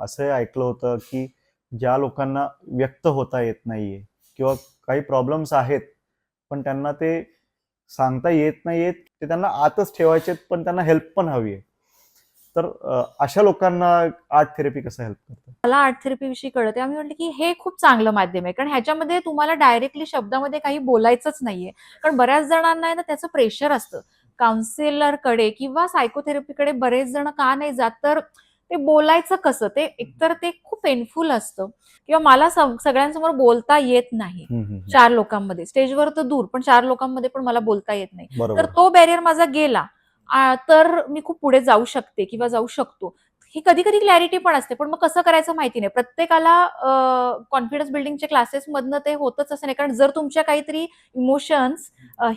असं ऐकलं होतं की ज्या लोकांना व्यक्त होता येत नाहीये किंवा काही प्रॉब्लेम्स आहेत पण त्यांना ते सांगता येत नाहीयेत, ते त्यांना आतच ठेवायचे, पण त्यांना हेल्प पण हवी आहे. तर अशा लोकांना आर्ट थेरपी कसं हेल्प करतं? मला आर्ट थेरपी विषयी कळतं. आम्ही म्हटलं की हे खूप चांगलं माध्यम आहे. कारण ह्याच्यामध्ये तुम्हाला डायरेक्टली शब्दामध्ये काही बोलायचंच नाहीये. कारण बऱ्याच जणांना आहे ना त्याचं प्रेशर असतं. काउन्सिलरकडे किंवा सायकोथेरपीकडे बरेच जण का नाही जात, तर ते बोलायचं कसं? ते एकतर ते खूप पेनफुल असतं किंवा मला सगळ्यांसमोर बोलता येत नाही. हम्म, हम्म, 4 लोकांमध्ये, स्टेजवर तर दूर, पण 4 लोकांमध्ये पण मला बोलता येत नाही. तर बरोबर. तो बॅरियर माझा गेला, तर मी खूप पुढे जाऊ शकते किंवा जाऊ शकतो. ही कधी-कधी क्लॅरिटी पण असते, पण मग कसं करायचं माहिती नाही. प्रत्येकाला कॉन्फिडन्स बिल्डिंगच्या क्लासेसमधनं ते होतच असं नाही. कारण जर तुमच्या काहीतरी इमोशन्स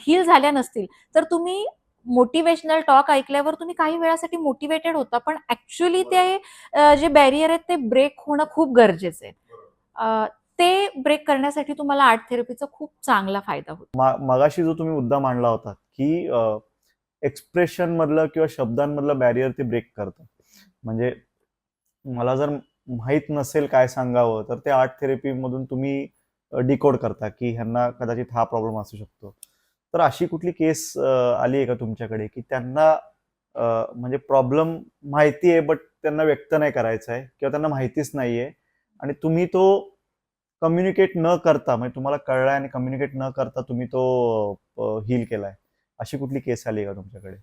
हील झाल्या नसतील, तर तुम्ही मोटिव्हेशनल टॉक ऐकल्यावर तुम्ही काही वेळासाठी मोटिव्हेटेड होता, पण ॲक्चुअली ते जे बॅरियर आहेत ते ब्रेक होणं खूप गरजेचं आहे. ते ब्रेक करण्यासाठी तुम्हाला आर्ट थेरपीचा खूप चांगला फायदा होतो. मगाशी जो तुम्ही मुद्दा मांडला होता की एक्सप्रेशन मधलं किंवा शब्दांमधलं बॅरियर ते ब्रेक करतं. म्हणजे मला जर माहित नसेल काय सांगावं, तर ते आर्ट थेरपी मधून तुम्ही डिकोड करता की ह्यांना कदाचित हा प्रॉब्लेम असू शकतो. तर अशी कुठली केस आली आहे का तुमच्याकडे की त्यांना म्हणजे प्रॉब्लेम माहिती आहे बट त्यांना व्यक्त नाही करायचा आहे किंवा त्यांना माहितीच नाहीये आणि तुम्ही तो कम्युनिकेट न करता, म्हणजे तुम्हाला कळलाय आणि कम्युनिकेट न करता तुम्ही तो हील केलाय, अशी कुठली केस आली आहे का तुमच्याकडे?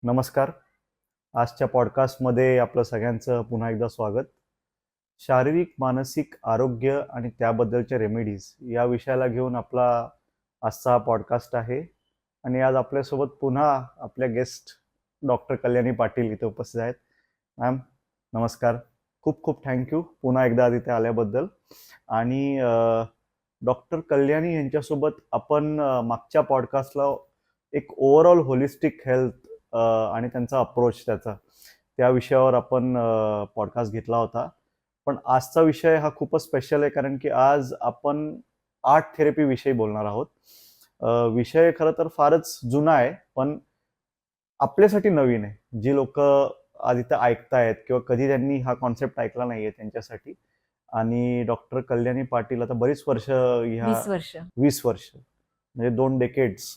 नमस्कार. आजच्या पॉडकास्टमध्ये आपलं सगळ्यांचं पुन्हा एकदा स्वागत. शारीरिक मानसिक आरोग्य आणि त्याबद्दलच्या रेमेडीज या विषयाला घेऊन आपला आजचा हा पॉडकास्ट आहे. आणि आज आपल्यासोबत पुन्हा आपल्या गेस्ट डॉक्टर कल्याणी पाटील इथे उपस्थित आहेत. मॅम नमस्कार. खूप खूप थँक्यू पुन्हा एकदा इथे आल्याबद्दल. आणि डॉक्टर कल्याणी यांच्यासोबत आपण मागच्या पॉडकास्टला एक ओव्हरऑल होलिस्टिक हेल्थ आणि त्यांचा अप्रोच त्या विषयावर आपण पॉडकास्ट घेतला होता. पण आजचा विषय हा खूपच स्पेशल आहे, कारण की आज आपण आर्ट थेरपी विषयी बोलणार आहोत. विषय खरं तर फारच जुना आहे, पण आपल्यासाठी नवीन आहे. जी लोक आज इथं ऐकतायत किंवा कधी त्यांनी हा कॉन्सेप्ट ऐकला नाहीये त्यांच्यासाठी. आणि डॉक्टर कल्याणी पाटील आता बरीच वर्ष ह्या 20 वर्ष. 20 वर्ष म्हणजे 2 डेकेड्स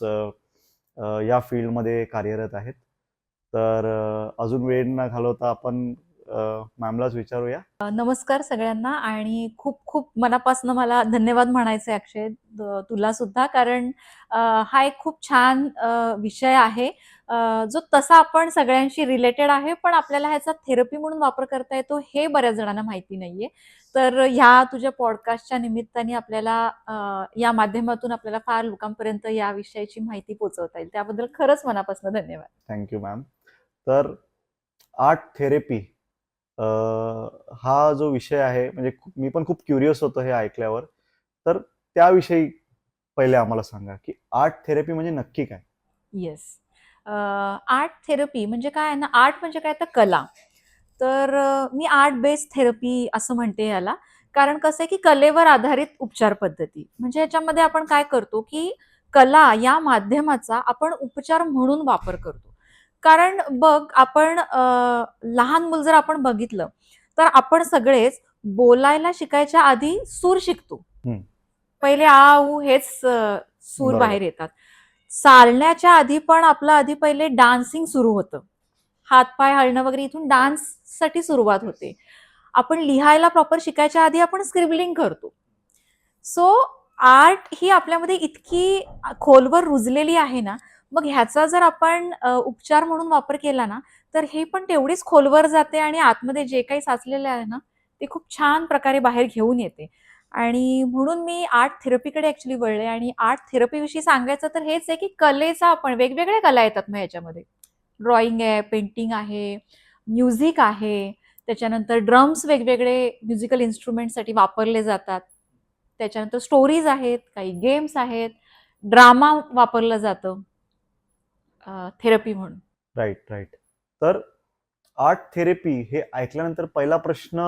या फील्डमध्ये कार्यरत आहेत. तर अजून वेळ न घालवता आपण मॅमलाच विचारूया. नमस्कार सगळ्यांना आणि खूप खूप मनापासून मला धन्यवाद म्हणायचे अक्षय, तुला सुद्धा. कारण हा एक खूप छान विषय आहे, जो तसा आपण सगळ्यांशी रिलेटेड आहे, पण आपल्याला ह्याचा थेरपी म्हणून वापर करता येतो हे बऱ्याच जणांना माहिती नाहीये. तर ह्या तुझ्या पॉडकास्टच्या निमित्ताने आपल्याला या माध्यमातून आपल्याला फार लोकांपर्यंत या विषयाची माहिती पोहोचवता येईल. त्याबद्दल खरंच मनापासून धन्यवाद. Thank you ma'am. तर आर्ट थेरपी हा जो विषय आहे, म्हणजे मी पण खूप क्युरियस होतो हे ऐकल्यावर. तर त्याविषयी पहिले आम्हाला सांगा की आर्ट थेरपी म्हणजे नक्की काय? येस. आर्ट थेरपी म्हणजे काय आहे ना, आर्ट म्हणजे काय तर कला. तर मी आर्ट बेस्ड थेरपी असं म्हणते याला. कारण कसं आहे की कलेवर आधारित उपचार पद्धती. म्हणजे ह्याच्यामध्ये आपण काय करतो की कला या माध्यमाचा आपण उपचार म्हणून वापर करतो. कारण बघ, आपण लहान मूल जर आपण बघितलं, तर आपण सगळेच बोलायला शिकायच्या आधी सूर शिकतो. हम्म, पहिले आ, ऊ हेच सूर बरोबर. बाहेर येतात. चालण्याच्या आधी पण आपलं आधी पहिले डान्सिंग सुरू होतं. हात-पाय हलणं वगैरे इथून डान्ससाठी सुरुवात होते. आपण लिहायला प्रॉपर शिकायच्या आधी आपण स्क्रिबलिंग करतो. सो आर्ट ही आपल्यामध्ये इतकी खोलवर रुजलेली आहे ना, मग ह्याचा जर आपण उपचार म्हणून वापर केला ना, तर हे पण तेवढीच खोलवर जाते आणि आतमध्ये जे काही साचलेलं आहे ना, ते खूप छान प्रकारे बाहेर घेऊन येते. आणि म्हणून मी आर्ट थेरपीकडे ॲक्चुअली वळले. आणि आर्ट थेरपीविषयी सांगायचं तर हेच आहे, की कलेचा आपण वेगवेगळ्या कला येतात मग ह्याच्यामध्ये. ड्रॉइंग आहे, पेंटिंग आहे, म्युझिक आहे, त्याच्यानंतर ड्रम्स वेगवेगळे म्युझिकल इन्स्ट्रुमेंटसाठी वापरले जातात. त्याच्यानंतर स्टोरीज आहेत, काही गेम्स आहेत, ड्रामा वापरलं जातं थेरपी म्हणून. Right, right. तर आर्ट थेरपी हे ऐकल्यानंतर पहिला प्रश्न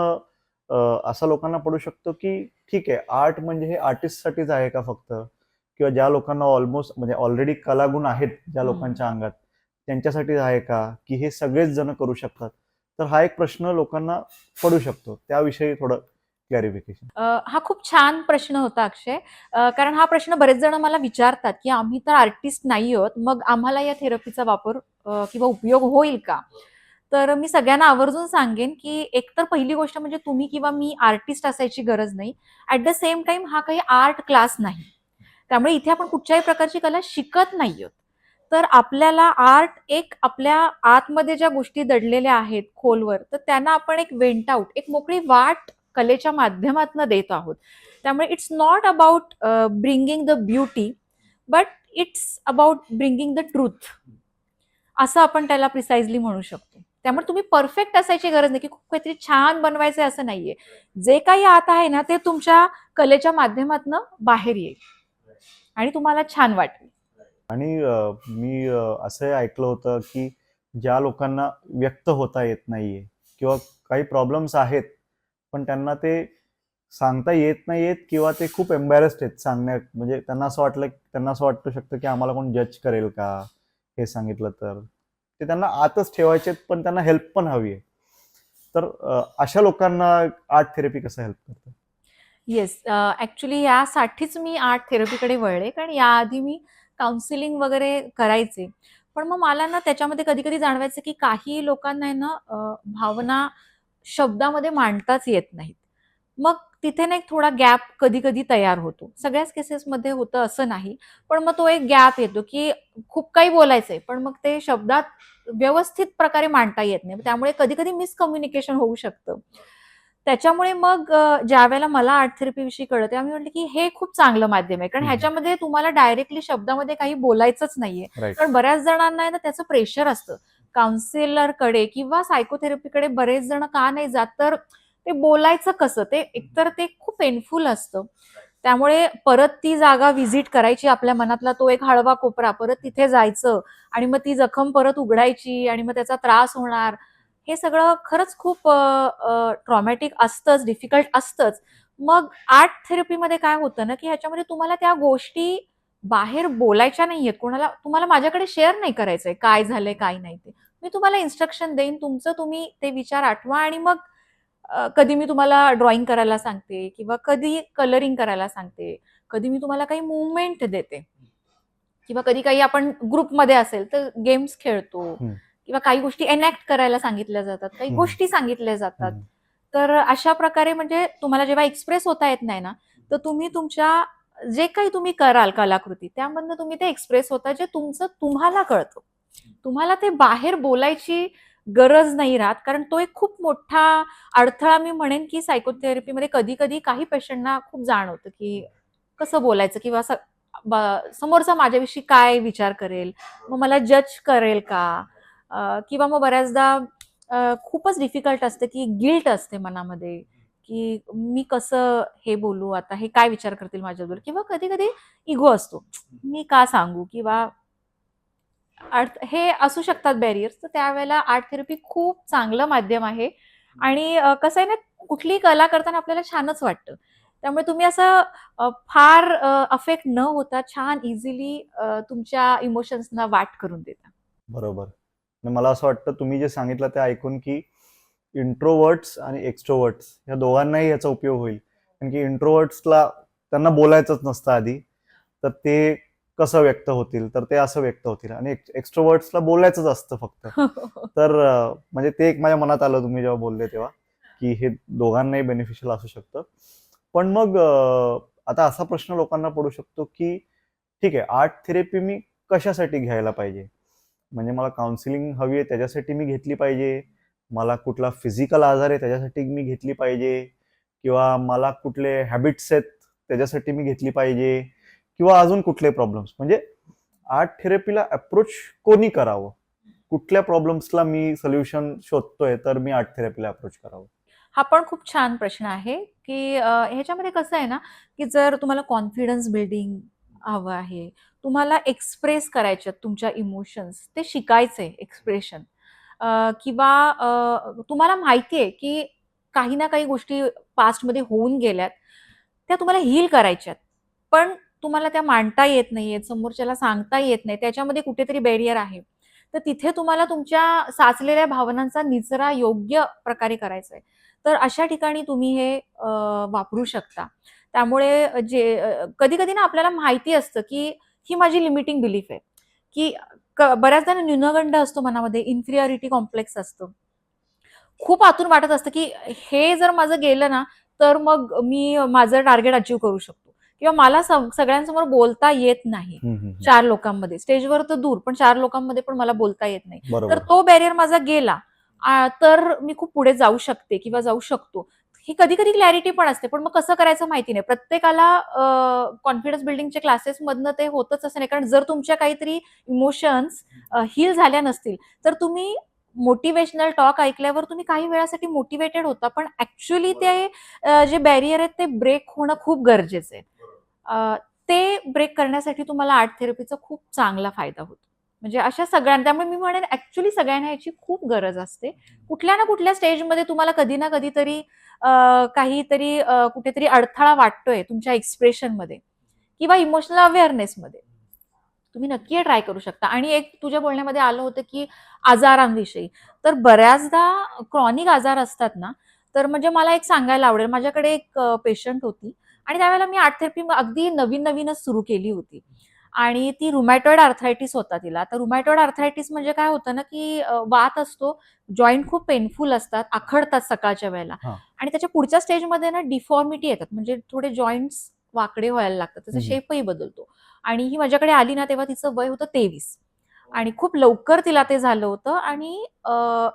असा लोकांना पडू शकतो की ठीक आहे, आर्ट म्हणजे हे आर्टिस्टसाठीच आहे का फक्त, किंवा ज्या लोकांना ऑलमोस्ट म्हणजे ऑलरेडी कलागुण आहेत ज्या हम्म. लोकांच्या अंगात, त्यांच्यासाठी आहे का, की हे सगळेच जण करू शकतात? तर हा एक प्रश्न लोकांना पडू शकतो. त्याविषयी थोडं क्लॅरिफिकेशन. हा खूप छान प्रश्न होता अक्षय. कारण हा प्रश्न बरेच जण मला विचारतात की आम्ही तर आर्टिस्ट नाही आहोत, मग आम्हाला या थेरपीचा वापर किंवा उपयोग होईल का? तर मी सगळ्यांना आवर्जून सांगेन की एकतर पहिली गोष्ट म्हणजे तुम्ही किंवा मी आर्टिस्ट असायची गरज नाही. ॲट द सेम टाइम हा काही आर्ट क्लास नाही. त्यामुळे इथे आपण कुठच्याही प्रकारची कला शिकत नाही आहोत. तर आपल्याला आर्ट एक आपल्या आतमध्ये ज्या गोष्टी दडलेल्या आहेत खोलवर, तर त्यांना आपण एक वेंट आउट, एक मोकळी वाट कलेच्या माध्यमातून देत आहोत. त्यामुळे it's not about bringing the beauty, but it's about bringing the truth, असं आपण त्याला प्रिसाइजली म्हणू शकतो. त्यामुळे तुम्ही परफेक्ट असायची गरज नाही, की खूप काहीतरी छान बनवायचं असं नाहीये. जे काही आत आहे ना, ते तुमच्या कलेच्या माध्यमातून बाहेर येईल आणि तुम्हाला छान वाटेल. आणि मी असंही ऐकलं होतं की ज्या लोकांना व्यक्त होता येत नाहीये किंवा काही प्रॉब्लेम्स आहेत, पण त्यांना ते सांगता येत नाहीयेत किंवा ते खूप एम्बॅरेस्ड आहेत सांगण्यात, म्हणजे त्यांना असं वाटू शकतं की आम्हाला कोण जज करेल का हे सांगितलं तर. ते त्यांना आतच ठेवायचे, पण त्यांना हेल्प पण हवी आहे. तर अशा लोकांना आर्ट थेरपी कसं हेल्प करतं? येस, ॲक्चुअली यासाठीच मी आर्ट थेरपीकडे वळले, कारण याआधी मी काउन्सिलिंग वगैरे करायचे. पण मग मला ना त्याच्यामध्ये कधी-कधी जाणवायचं, की काही लोकांना आहे ना भावना शब्दामध्ये मांडताच येत नाहीत. मग तिथे ना एक थोडा गॅप कधी-कधी तयार होतो. सगळ्याच केसेसमध्ये होतं असं नाही. पण मग तो एक गॅप येतो, की खूप काही बोलायचंय, पण मग ते शब्दात व्यवस्थित प्रकारे मांडता येत नाही. त्यामुळे कधी-कधी मिसकम्युनिकेशन होऊ शकतं. त्याच्यामुळे मग ज्यावेळेला मला आर्ट थेरपीविषयी कळलं, तेव्हा मी म्हटलं, की हे खूप चांगलं माध्यम आहे. कारण हम्म. ह्याच्यामध्ये तुम्हाला डायरेक्टली शब्दामध्ये काही बोलायचंच नाहीये. राईट. कारण बऱ्याच जणांना आहे ना त्याचं प्रेशर असतं. काउन्सिलरकडे किंवा सायकोथेरपीकडे बरेच जण का नाही जात, तर ते बोलायचं कसं? ते एकतर ते खूप पेनफुल असतं. त्यामुळे परत ती जागा व्हिजिट करायची, आपल्या मनातला तो एक हळवा कोपरा, परत तिथे जायचं आणि मग ती जखम परत उघडायची आणि मग त्याचा त्रास होणार. हे सगळं खरंच खूप ट्रॉमॅटिक असतंच, डिफिकल्ट असतंच. मग आर्ट थेरपीमध्ये काय होतं ना, की ह्याच्यामध्ये तुम्हाला त्या गोष्टी बाहेर बोलायच्या नाहीयेत. तुम्हाला माझ्याकडे शेअर नाही करायचंय, काय झालंय, काय नाही ते. मी तुम्हाला इन्स्ट्रक्शन देईन, तुमचं तुम्ही ते विचार आठवा आणि मग कधी मी तुम्हाला ड्रॉइंग करायला सांगते किंवा कधी कलरिंग करायला सांगते. कधी मी तुम्हाला काही मूव्हमेंट देते किंवा कधी काही आपण ग्रुपमध्ये असेल तर गेम्स खेळतो हम्म. किंवा काही गोष्टी एनॅक्ट करायला सांगितल्या जातात, काही हम्म. गोष्टी सांगितल्या जातात. हम्म. तर अशा प्रकारे म्हणजे तुम्हाला जेव्हा एक्सप्रेस होता येत नाही ना, तर तुम्ही तुमच्या जे काही तुम्ही कराल कलाकृती, त्यामधनं तुम्ही ते एक्सप्रेस होता, जे तुमचं तुम्हाला कळतं. तुम्हाला ते बाहेर बोलायची गरज नाही राहत, कारण तो एक खूप मोठा अडथळा मी म्हणेन, की सायकोथेरपीमध्ये कधी-कधी काही पेशंटना खूप जाणवतं, की कसं बोलायचं किंवा असं समोरचा माझ्याविषयी काय विचार करेल? मग मला जज करेल का? किंवा मग बऱ्याचदा खूपच डिफिकल्ट असतं, की गिल्ट असते मनामध्ये, की मी कसं हे बोलू आता? हे काय विचार करतील माझ्याबद्दल? किंवा कधी-कधी इगो असतो. मी का सांगू? किंवा हे असू शकतात बॅरियर्स. तर त्यावेळेला आर्ट थेरपी खूप चांगलं माध्यम आहे आणि कसं आहे ना, कुठलीही कला करताना आपल्याला छानच वाटतं. त्यामुळे तुम्ही असं फार अफेक्ट न होता छान इझिली तुमच्या इमोशन्सना वाट करून देता. बरोबर. आणि मला असं वाटतं तुम्ही जे सांगितलं ते ऐकून की इंट्रोवर्ट्स आणि एक्स्ट्रोवर्ट्स या दोघांनाही याचा उपयोग होईल. कारण की इंट्रोवर्ट्सला त्यांना बोलायचंच नसतं आधी, तर ते कसं व्यक्त होतील, तर ते असं व्यक्त होतील आणि एक्स्ट्रोवर्ट्सला बोलायचंच असतं फक्त. तर म्हणजे ते एक माझ्या मनात आलं तुम्ही जेव्हा बोलले तेव्हा, की हे दोघांनाही बेनिफिशियल असू शकतं. पण मग आता असा प्रश्न लोकांना पडू शकतो की ठीक आहे, आर्ट थेरपी मी कशासाठी घ्यायला पाहिजे? म्हणजे मला काउन्सिलिंग हवी आहे त्याच्यासाठी मी घेतली पाहिजे, मला कुठला फिजिकल आजार आहे त्याच्यासाठी मी घेतली पाहिजे, किंवा मला कुठले हॅबिट्स आहेत त्याच्यासाठी मी घेतली पाहिजे, किंवा अजून कुठले प्रॉब्लेम्स, म्हणजे आर्ट थेरपीला अप्रोच कोणी करावं? कुठल्या प्रॉब्लेम्सला मी सोल्युशन शोधतोय तर मी आर्ट थेरपीला अप्रोच करावं? हा पण खूप छान प्रश्न आहे, की ह्याच्यामध्ये कसं आहे ना, की जर तुम्हाला कॉन्फिडन्स बिल्डिंग हवं आहे, तुम्हाला एक्सप्रेस करायचे तुमच्या इमोशन्स, ते शिकायचंय एक्सप्रेशन, किंवा तुम्हाला माहिती आहे, की काही ना काही गोष्टी पास्टमध्ये होऊन गेल्यात, त्या तुम्हाला हील करायच्यात. पण तुम्हाला त्या मांडता येत नाहीयेत, समोरच्याला सांगता येत नाही, त्याच्यामध्ये कुठेतरी बॅरियर आहे. तर तिथे तुम्हाला तुमच्या साचलेल्या भावनांचा निचरा योग्य प्रकारे करायचा आहे. तर अशा ठिकाणी तुम्ही हे वापरू शकता. त्यामुळे कधी-कधी ना आपल्याला माहिती असतं, की ही माझी लिमिटिंग बिलीफ आहे, की बऱ्याचदा ना न्यूनगंड असतो मनामध्ये, इन्फिरियॉरिटी कॉम्प्लेक्स असतं. खूप आतून वाटत असतं, की हे जर माझं गेलं ना, तर मग मी माझं टार्गेट अचीव्ह करू शकतो किंवा मला सगळ्यांसमोर बोलता येत नाही. हम्म, हम्म, हम्म. 4 लोकांमध्ये, स्टेजवर तर दूर, पण 4 लोकांमध्ये पण मला बोलता येत नाही. तर बरोबर. तो बॅरियर माझा गेला, तर मी खूप पुढे जाऊ शकते किंवा जाऊ शकतो. ही कधी-कधी क्लॅरिटी पण असते, पण मग कसं करायचं माहिती नाही. प्रत्येकाला कॉन्फिडन्स बिल्डिंगच्या क्लासेसमधनं ते होतच असं नाही. कारण जर तुमच्या काहीतरी इमोशन्स हील झाल्या नसतील, तर तुम्ही मोटिव्हेशनल टॉक ऐकल्यावर तुम्ही काही वेळासाठी मोटिवेटेड होता, पण ऍक्च्युअली ते जे बॅरियर आहेत ते ब्रेक होणं खूप गरजेचं आहे. ते ब्रेक करण्यासाठी तुम्हाला आर्ट थेरपीचा खूप चांगला फायदा होतो. म्हणजे अशा सगळ्यांना, त्यामुळे मी म्हणेन ऍक्च्युअली सगळ्यांना याची खूप गरज असते. कुठल्या ना कुठल्या स्टेजमध्ये तुम्हाला कधी ना कधीतरी काहीतरी कुठेतरी अडथळा वाटतोय तुमच्या एक्सप्रेशनमध्ये किंवा इमोशनल अवेअरनेसमध्ये. तुम्ही नक्की हे ट्राय करू शकता. आणि एक तुझ्या बोलण्यामध्ये आलं होतं, की आजारांविषयी. तर बऱ्याचदा क्रॉनिक आजार असतात ना, तर म्हणजे मला एक सांगायला आवडेल. माझ्याकडे एक पेशंट होती आणि त्यावेळेला मी आर्ट थेरपी अगदी नवीन-नवीनच सुरू केली होती. आणि ती रुमॅटॉइड आर्थरायटिस होता तिला. तर रुमॅटॉइड आर्थरायटिस म्हणजे काय होतं ना, की वात असतो, जॉइंट खूप पेनफुल असतात, आखडतात सकाळच्या वेळेला हां. आणि त्याच्या पुढच्या स्टेजमध्ये ना डिफॉर्मिटी येतात. म्हणजे थोडे जॉइंट्स वाकडे व्हायला लागतात. त्याचा हम्म, शेपही बदलतो. आणि ही माझ्याकडे आली ना, तेव्हा तिचं वय होतं 23 आणि खूप लवकर तिला ते झालं होतं आणि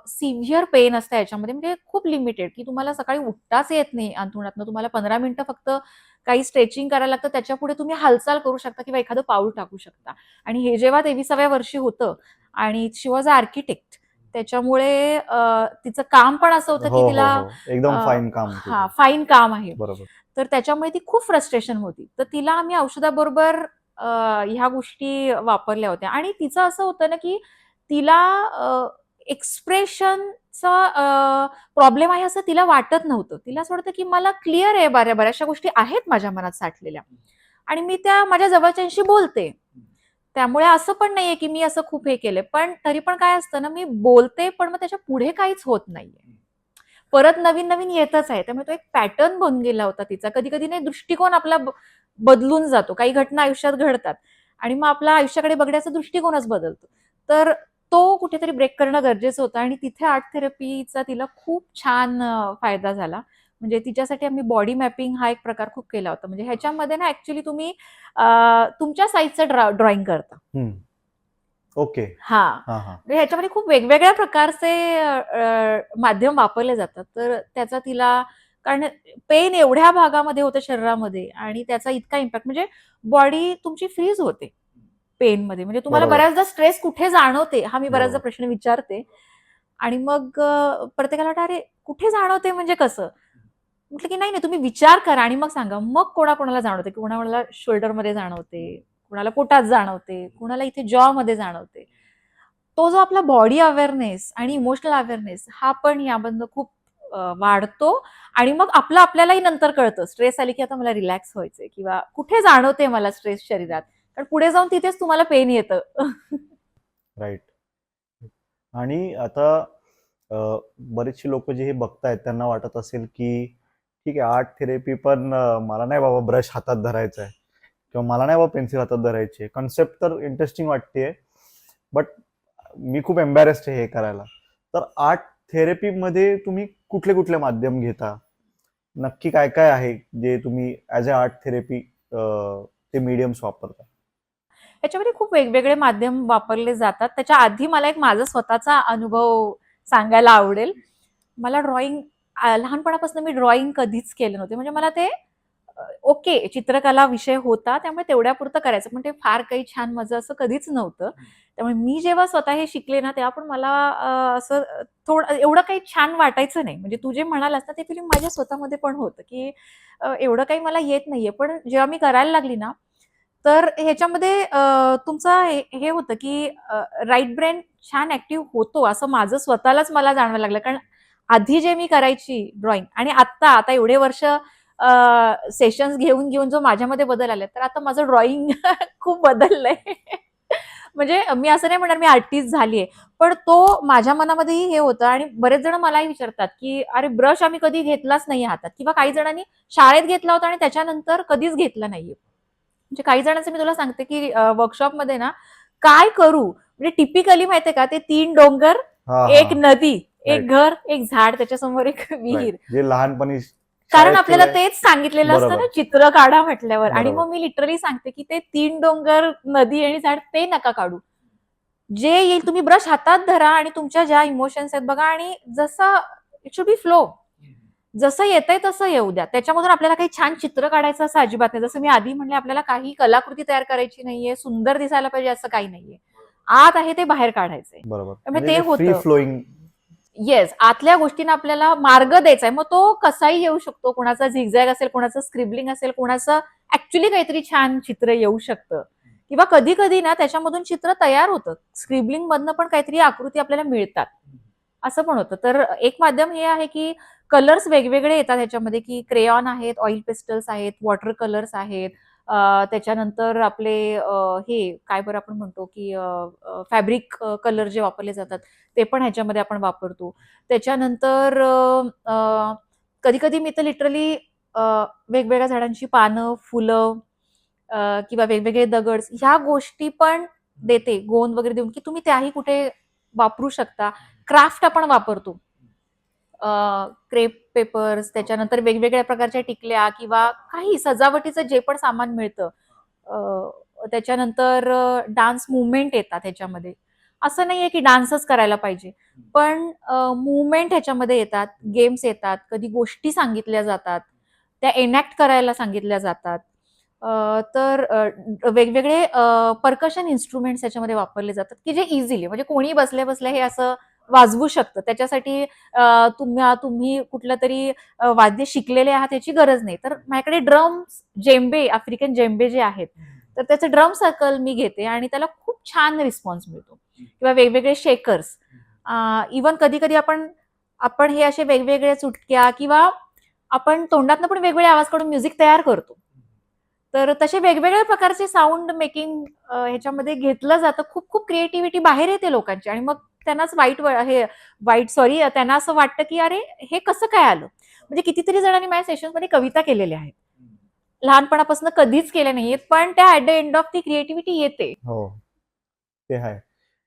सिव्हिअर पेन असतं याच्यामध्ये, म्हणजे खूप लिमिटेड, की तुम्हाला सकाळी उठताच येत नाही अंथरुणातनं. तुम्हाला 15 मिनिटं फक्त काही स्ट्रेचिंग करायला लागतं, त्याच्यापुढे तुम्ही हालचाल करू शकता किंवा एखादं पाऊल टाकू शकता. आणि हे जेव्हा 23व्या वर्षी होतं आणि शी वॉज अ आर्किटेक्ट, त्याच्यामुळे तिचं काम पण असं होतं, हो की हो तिला हो, एकदम फाईन काम हां, तिचं. फाईन काम आहे. बरोबर. तर त्याच्यामुळे ती खूप फ्रस्ट्रेशन होती. तर तिला आम्ही औषधाबरोबर ह्या गोष्टी वापरल्या होत्या आणि तिचं असं होतं ना, की तिला एक्सप्रेशनचा प्रॉब्लेम आहे असं तिला वाटत नव्हतं. तिला असं वाटतं, की मला क्लिअर आहे, बऱ्याचशा गोष्टी आहेत माझ्या मनात साठलेल्या आणि मी त्या माझ्या जवळच्यांशी बोलते. त्यामुळे असं पण नाहीये, की मी असं खूप हे केलंय. पण तरी पण काय असतं ना, मी बोलते, पण मग त्याच्या पुढे काहीच होत नाहीये. परत नवीन-नवीन येतच आहे. त्यामुळे तो एक पॅटर्न बनून गेला होता तिचा. कधी-कधी नाही, दृष्टिकोन आपला बदलून जातो. काही घटना आयुष्यात घडतात आणि मग आपला आयुष्याकडे बघण्याचा दृष्टिकोनच बदलतो. तर तो कुठेतरी ब्रेक करणं गरजेचं होतं आणि तिथे आर्ट थेरपीचा तिला खूप छान फायदा झाला. म्हणजे तिच्यासाठी आम्ही बॉडी मॅपिंग हा एक प्रकार खूप केला होता. म्हणजे ह्याच्यामध्ये ना ॲक्चुअली तुम्ही तुमच्या साइजचं ड्रॉइंग करता. हम्म. ओके. हां. हां हां. म्हणजे ह्याच्यामध्ये खूप वेगवेगळ्या प्रकारचे माध्यम वापरले जातात. तर त्याचा तिला, कारण पेन एवढ्या भागामध्ये होतं शरीरामध्ये आणि त्याचा इतका इम्पॅक्ट, म्हणजे बॉडी तुमची फ्रीज होते पेनमध्ये. म्हणजे तुम्हाला बरोबर. बऱ्याचदा स्ट्रेस कुठे जाणवते, हा मी बऱ्याचदा बरोबर. प्रश्न विचारते आणि मग प्रत्येकाला वाटतं, "अरे, कुठे जाणवते म्हणजे कसं?" म्हटलं की नाही, नाही, तुम्ही विचार करा आणि मग सांगा. मग कोणाकोणाला जाणवते, कोणाकोणाला शोल्डरमध्ये जाणवते, कुणाला पोटात जाणवते, कुणाला इथे जॉमध्ये जाणवते. तो जो आपला बॉडी अवेअरनेस आणि इमोशनल अवेअरनेस हा पण यामधनं खूप वाढतो आणि मग आपल्यालाही नंतर कळतं, स्ट्रेस आली की आता मला रिलॅक्स व्हायचंय किंवा कुठे जाणवते मला स्ट्रेस शरीरात. कारण पुढे जाऊन तिथेच तुम्हाला पेन येतं. राईट. आणि आता बरेचसे लोक जे हे बघतायत त्यांना वाटत असेल की ठीक आहे, आर्ट थेरपी पण मला नाही बाबा ब्रश हातात धरायचा आहे किंवा मला नाही बाबा पेन्सिल हातात धरायची आहे. कन्सेप्ट तर इंटरेस्टिंग वाटते, बट मी खूप एम्बॅरेस्ड आहे हे करायला. तर आर्ट थेरपीमध्ये तुम्ही कुठले कुठले माध्यम घेता, नक्की काय काय आहे जे तुम्ही ॲज अ आर्ट थेरपी ते मीडियम्स वापरता? याच्यामध्ये खूप वेगवेगळे माध्यम वापरले जातात. त्याच्या आधी मला एक माझा स्वतःचा अनुभव सांगायला आवडेल. मला ड्रॉइंग, लहानपणापासून मी ड्रॉइंग कधीच केलं नव्हते. म्हणजे मला ते ओके, चित्रकला विषय होता त्यामुळे तेवढ्यापुरतं करायचं. पण ते फार काही छान माझं असं कधीच नव्हतं. त्यामुळे मी जेव्हा स्वतः हे शिकले ना, तेव्हा पण मला असं थोडं एवढं काही छान वाटायचं नाही. म्हणजे तू जे म्हणालास ना, ते फिलिंग माझ्या स्वतःमध्ये पण होतं, की एवढं काही मला येत नाहीये. पण जेव्हा मी करायला लागली ना, तर ह्याच्यामध्ये तुमचं हे होतं, की राइट ब्रेन छान ॲक्टिव्ह होतो, असं माझं स्वतःलाच मला जाणवायला लागलं. कारण आधी जे मी करायची ड्रॉइंग आणि आता एवढे वर्ष सेशन्स घेऊन घेऊन जो माझ्यामध्ये बदल आले, तर आता माझं ड्रॉइंग खूप बदललंय. म्हणजे मी असं नाही म्हणणार मी आर्टिस्ट झालीये, पण तो माझ्या मनामध्येही हे होतं आणि बरेच जण मलाही विचारतात, की "अरे ब्रश आम्ही कधी घेतलाच नाहीये हातात" किंवा काही जणांनी शाळेत घेतला होता आणि त्याच्यानंतर कधीच घेतला नाहीये. म्हणजे काही जणांचं मी तुला सांगते, की वर्कशॉपमध्ये ना काय करू? म्हणजे टिपिकली माहितीये का ते 3 डोंगर, हा एक हा. नदी, एक राईट. घर, एक झाड, त्याच्यासमोर एक राईट. विहीर. जे लहानपणी कारण शाळेत आपल्याला केलंय. तेच सांगितलेलं असतं बरोबर. ना चित्र काढा म्हटल्यावर आणि बरोबर. मग मी लिटरली सांगते, की ते 3 डोंगर, नदी आणि झाड ते नका काढू. जे येईल तुम्ही ब्रश हातात धरा आणि तुमच्या ज्या इमोशन्स आहेत बघा आणि जसं इट शुड बी फ्लो. जसं येतंय तसं येऊ द्या. त्याच्यामधून आपल्याला काही छान चित्र काढायचं असं अजिबात नाही. जसं मी आधी म्हणले आपल्याला काही कलाकृती तयार करायची नाहीये, सुंदर दिसायला पाहिजे असं काही नाहीये. आत आहे ते बाहेर काढायचंय. बरोबर. त्यामुळे म्हणजे ते ते फ्री होतं. फ्लोईंग. येस, आतल्या गोष्टींना आपल्याला मार्ग द्यायचा आहे. मग तो कसाही येऊ शकतो. कोणाचा झिगझॅग असेल, कोणाचं स्क्रिबलिंग असेल, कोणाचं ऍक्च्युअली काहीतरी छान चित्र येऊ शकतं. किंवा कधी-कधी ना त्याच्यामधून चित्र तयार होतं. स्क्रिबलिंग मधनं पण काहीतरी आकृती आपल्याला मिळतात. असं पण होतं. तर एक माध्यम हे आहे, की कलर्स वेगवेगळे येतात ह्याच्यामध्ये, की क्रेयॉन आहेत, ऑइल पेस्टल्स आहेत, वॉटर कलर्स आहेत. त्याच्यानंतर आपले हे काय बरं आपण म्हणतो, की फॅब्रिक कलर जे वापरले जातात, ते पण ह्याच्यामध्ये आपण वापरतो. त्याच्यानंतर कधी-कधी मी तर लिटरली वेगवेगळ्या झाडांची पानं, फुलं किंवा वेगवेगळे दगड ह्या गोष्टी पण देते, गोंद वगैरे देऊन, की तुम्ही त्याही कुठे वापरू शकता. क्राफ्ट आपण वापरतो. क्रेप पेपर्स, त्याच्यानंतर वेगवेगळ्या प्रकारच्या टिकल्या किंवा काही सजावटीचं जे पण सामान मिळतं. त्याच्यानंतर डान्स मुवमेंट येतात ह्याच्यामध्ये. असं नाहीये की डान्सच करायला पाहिजे. पण मूव्हमेंट ह्याच्यामध्ये येतात, गेम्स येतात, कधी गोष्टी सांगितल्या जातात, त्या एनॅक्ट करायला सांगितल्या जातात. तर वेगवेगळे पर्कशन इन्स्ट्रुमेंट्स ह्याच्यामध्ये वापरले जातात, की जे इझिली म्हणजे कोणी बसल्या-बसल्या हे असं वाजवू शकतं. त्याच्यासाठी तुम्ही कुठलं तरी वाद्य शिकलेले आहात याची गरज नाही. तर माझ्याकडे ड्रम्स, जेम्बे, आफ्रिकन जेम्बे जे आहेत, तर त्याचं ड्रम सर्कल मी घेते आणि त्याला खूप छान रिस्पॉन्स मिळतो. किंवा वेगवेगळे शेकर्स. इव्हन कधी-कधी आपण आपण हे असे वेगवेगळ्या चुटक्या किंवा आपण तोंडातनं पण वेगवेगळे आवाज काढून म्युझिक तयार करतो. तर तसे वेगवेगळ्या प्रकारचे साउंड मेकिंग ह्याच्यामध्ये घेतलं जातं. खूप-खूप क्रिएटिव्हिटी बाहेर येते लोकांची आणि मग त्यांनाच वाईट सॉरी त्यांना असं वाटतं, की "अरे, हे कसं काय आलं?" म्हणजे कितीतरी जणांनी माझ्या सेशन्समध्ये कविता केलेल्या आहेत. लहानपणापासून कधीच केल्या नाहीयेत, पण त्या ॲट द एंड ऑफ ती क्रिएटिव्हिटी येते. हो, ते आहे.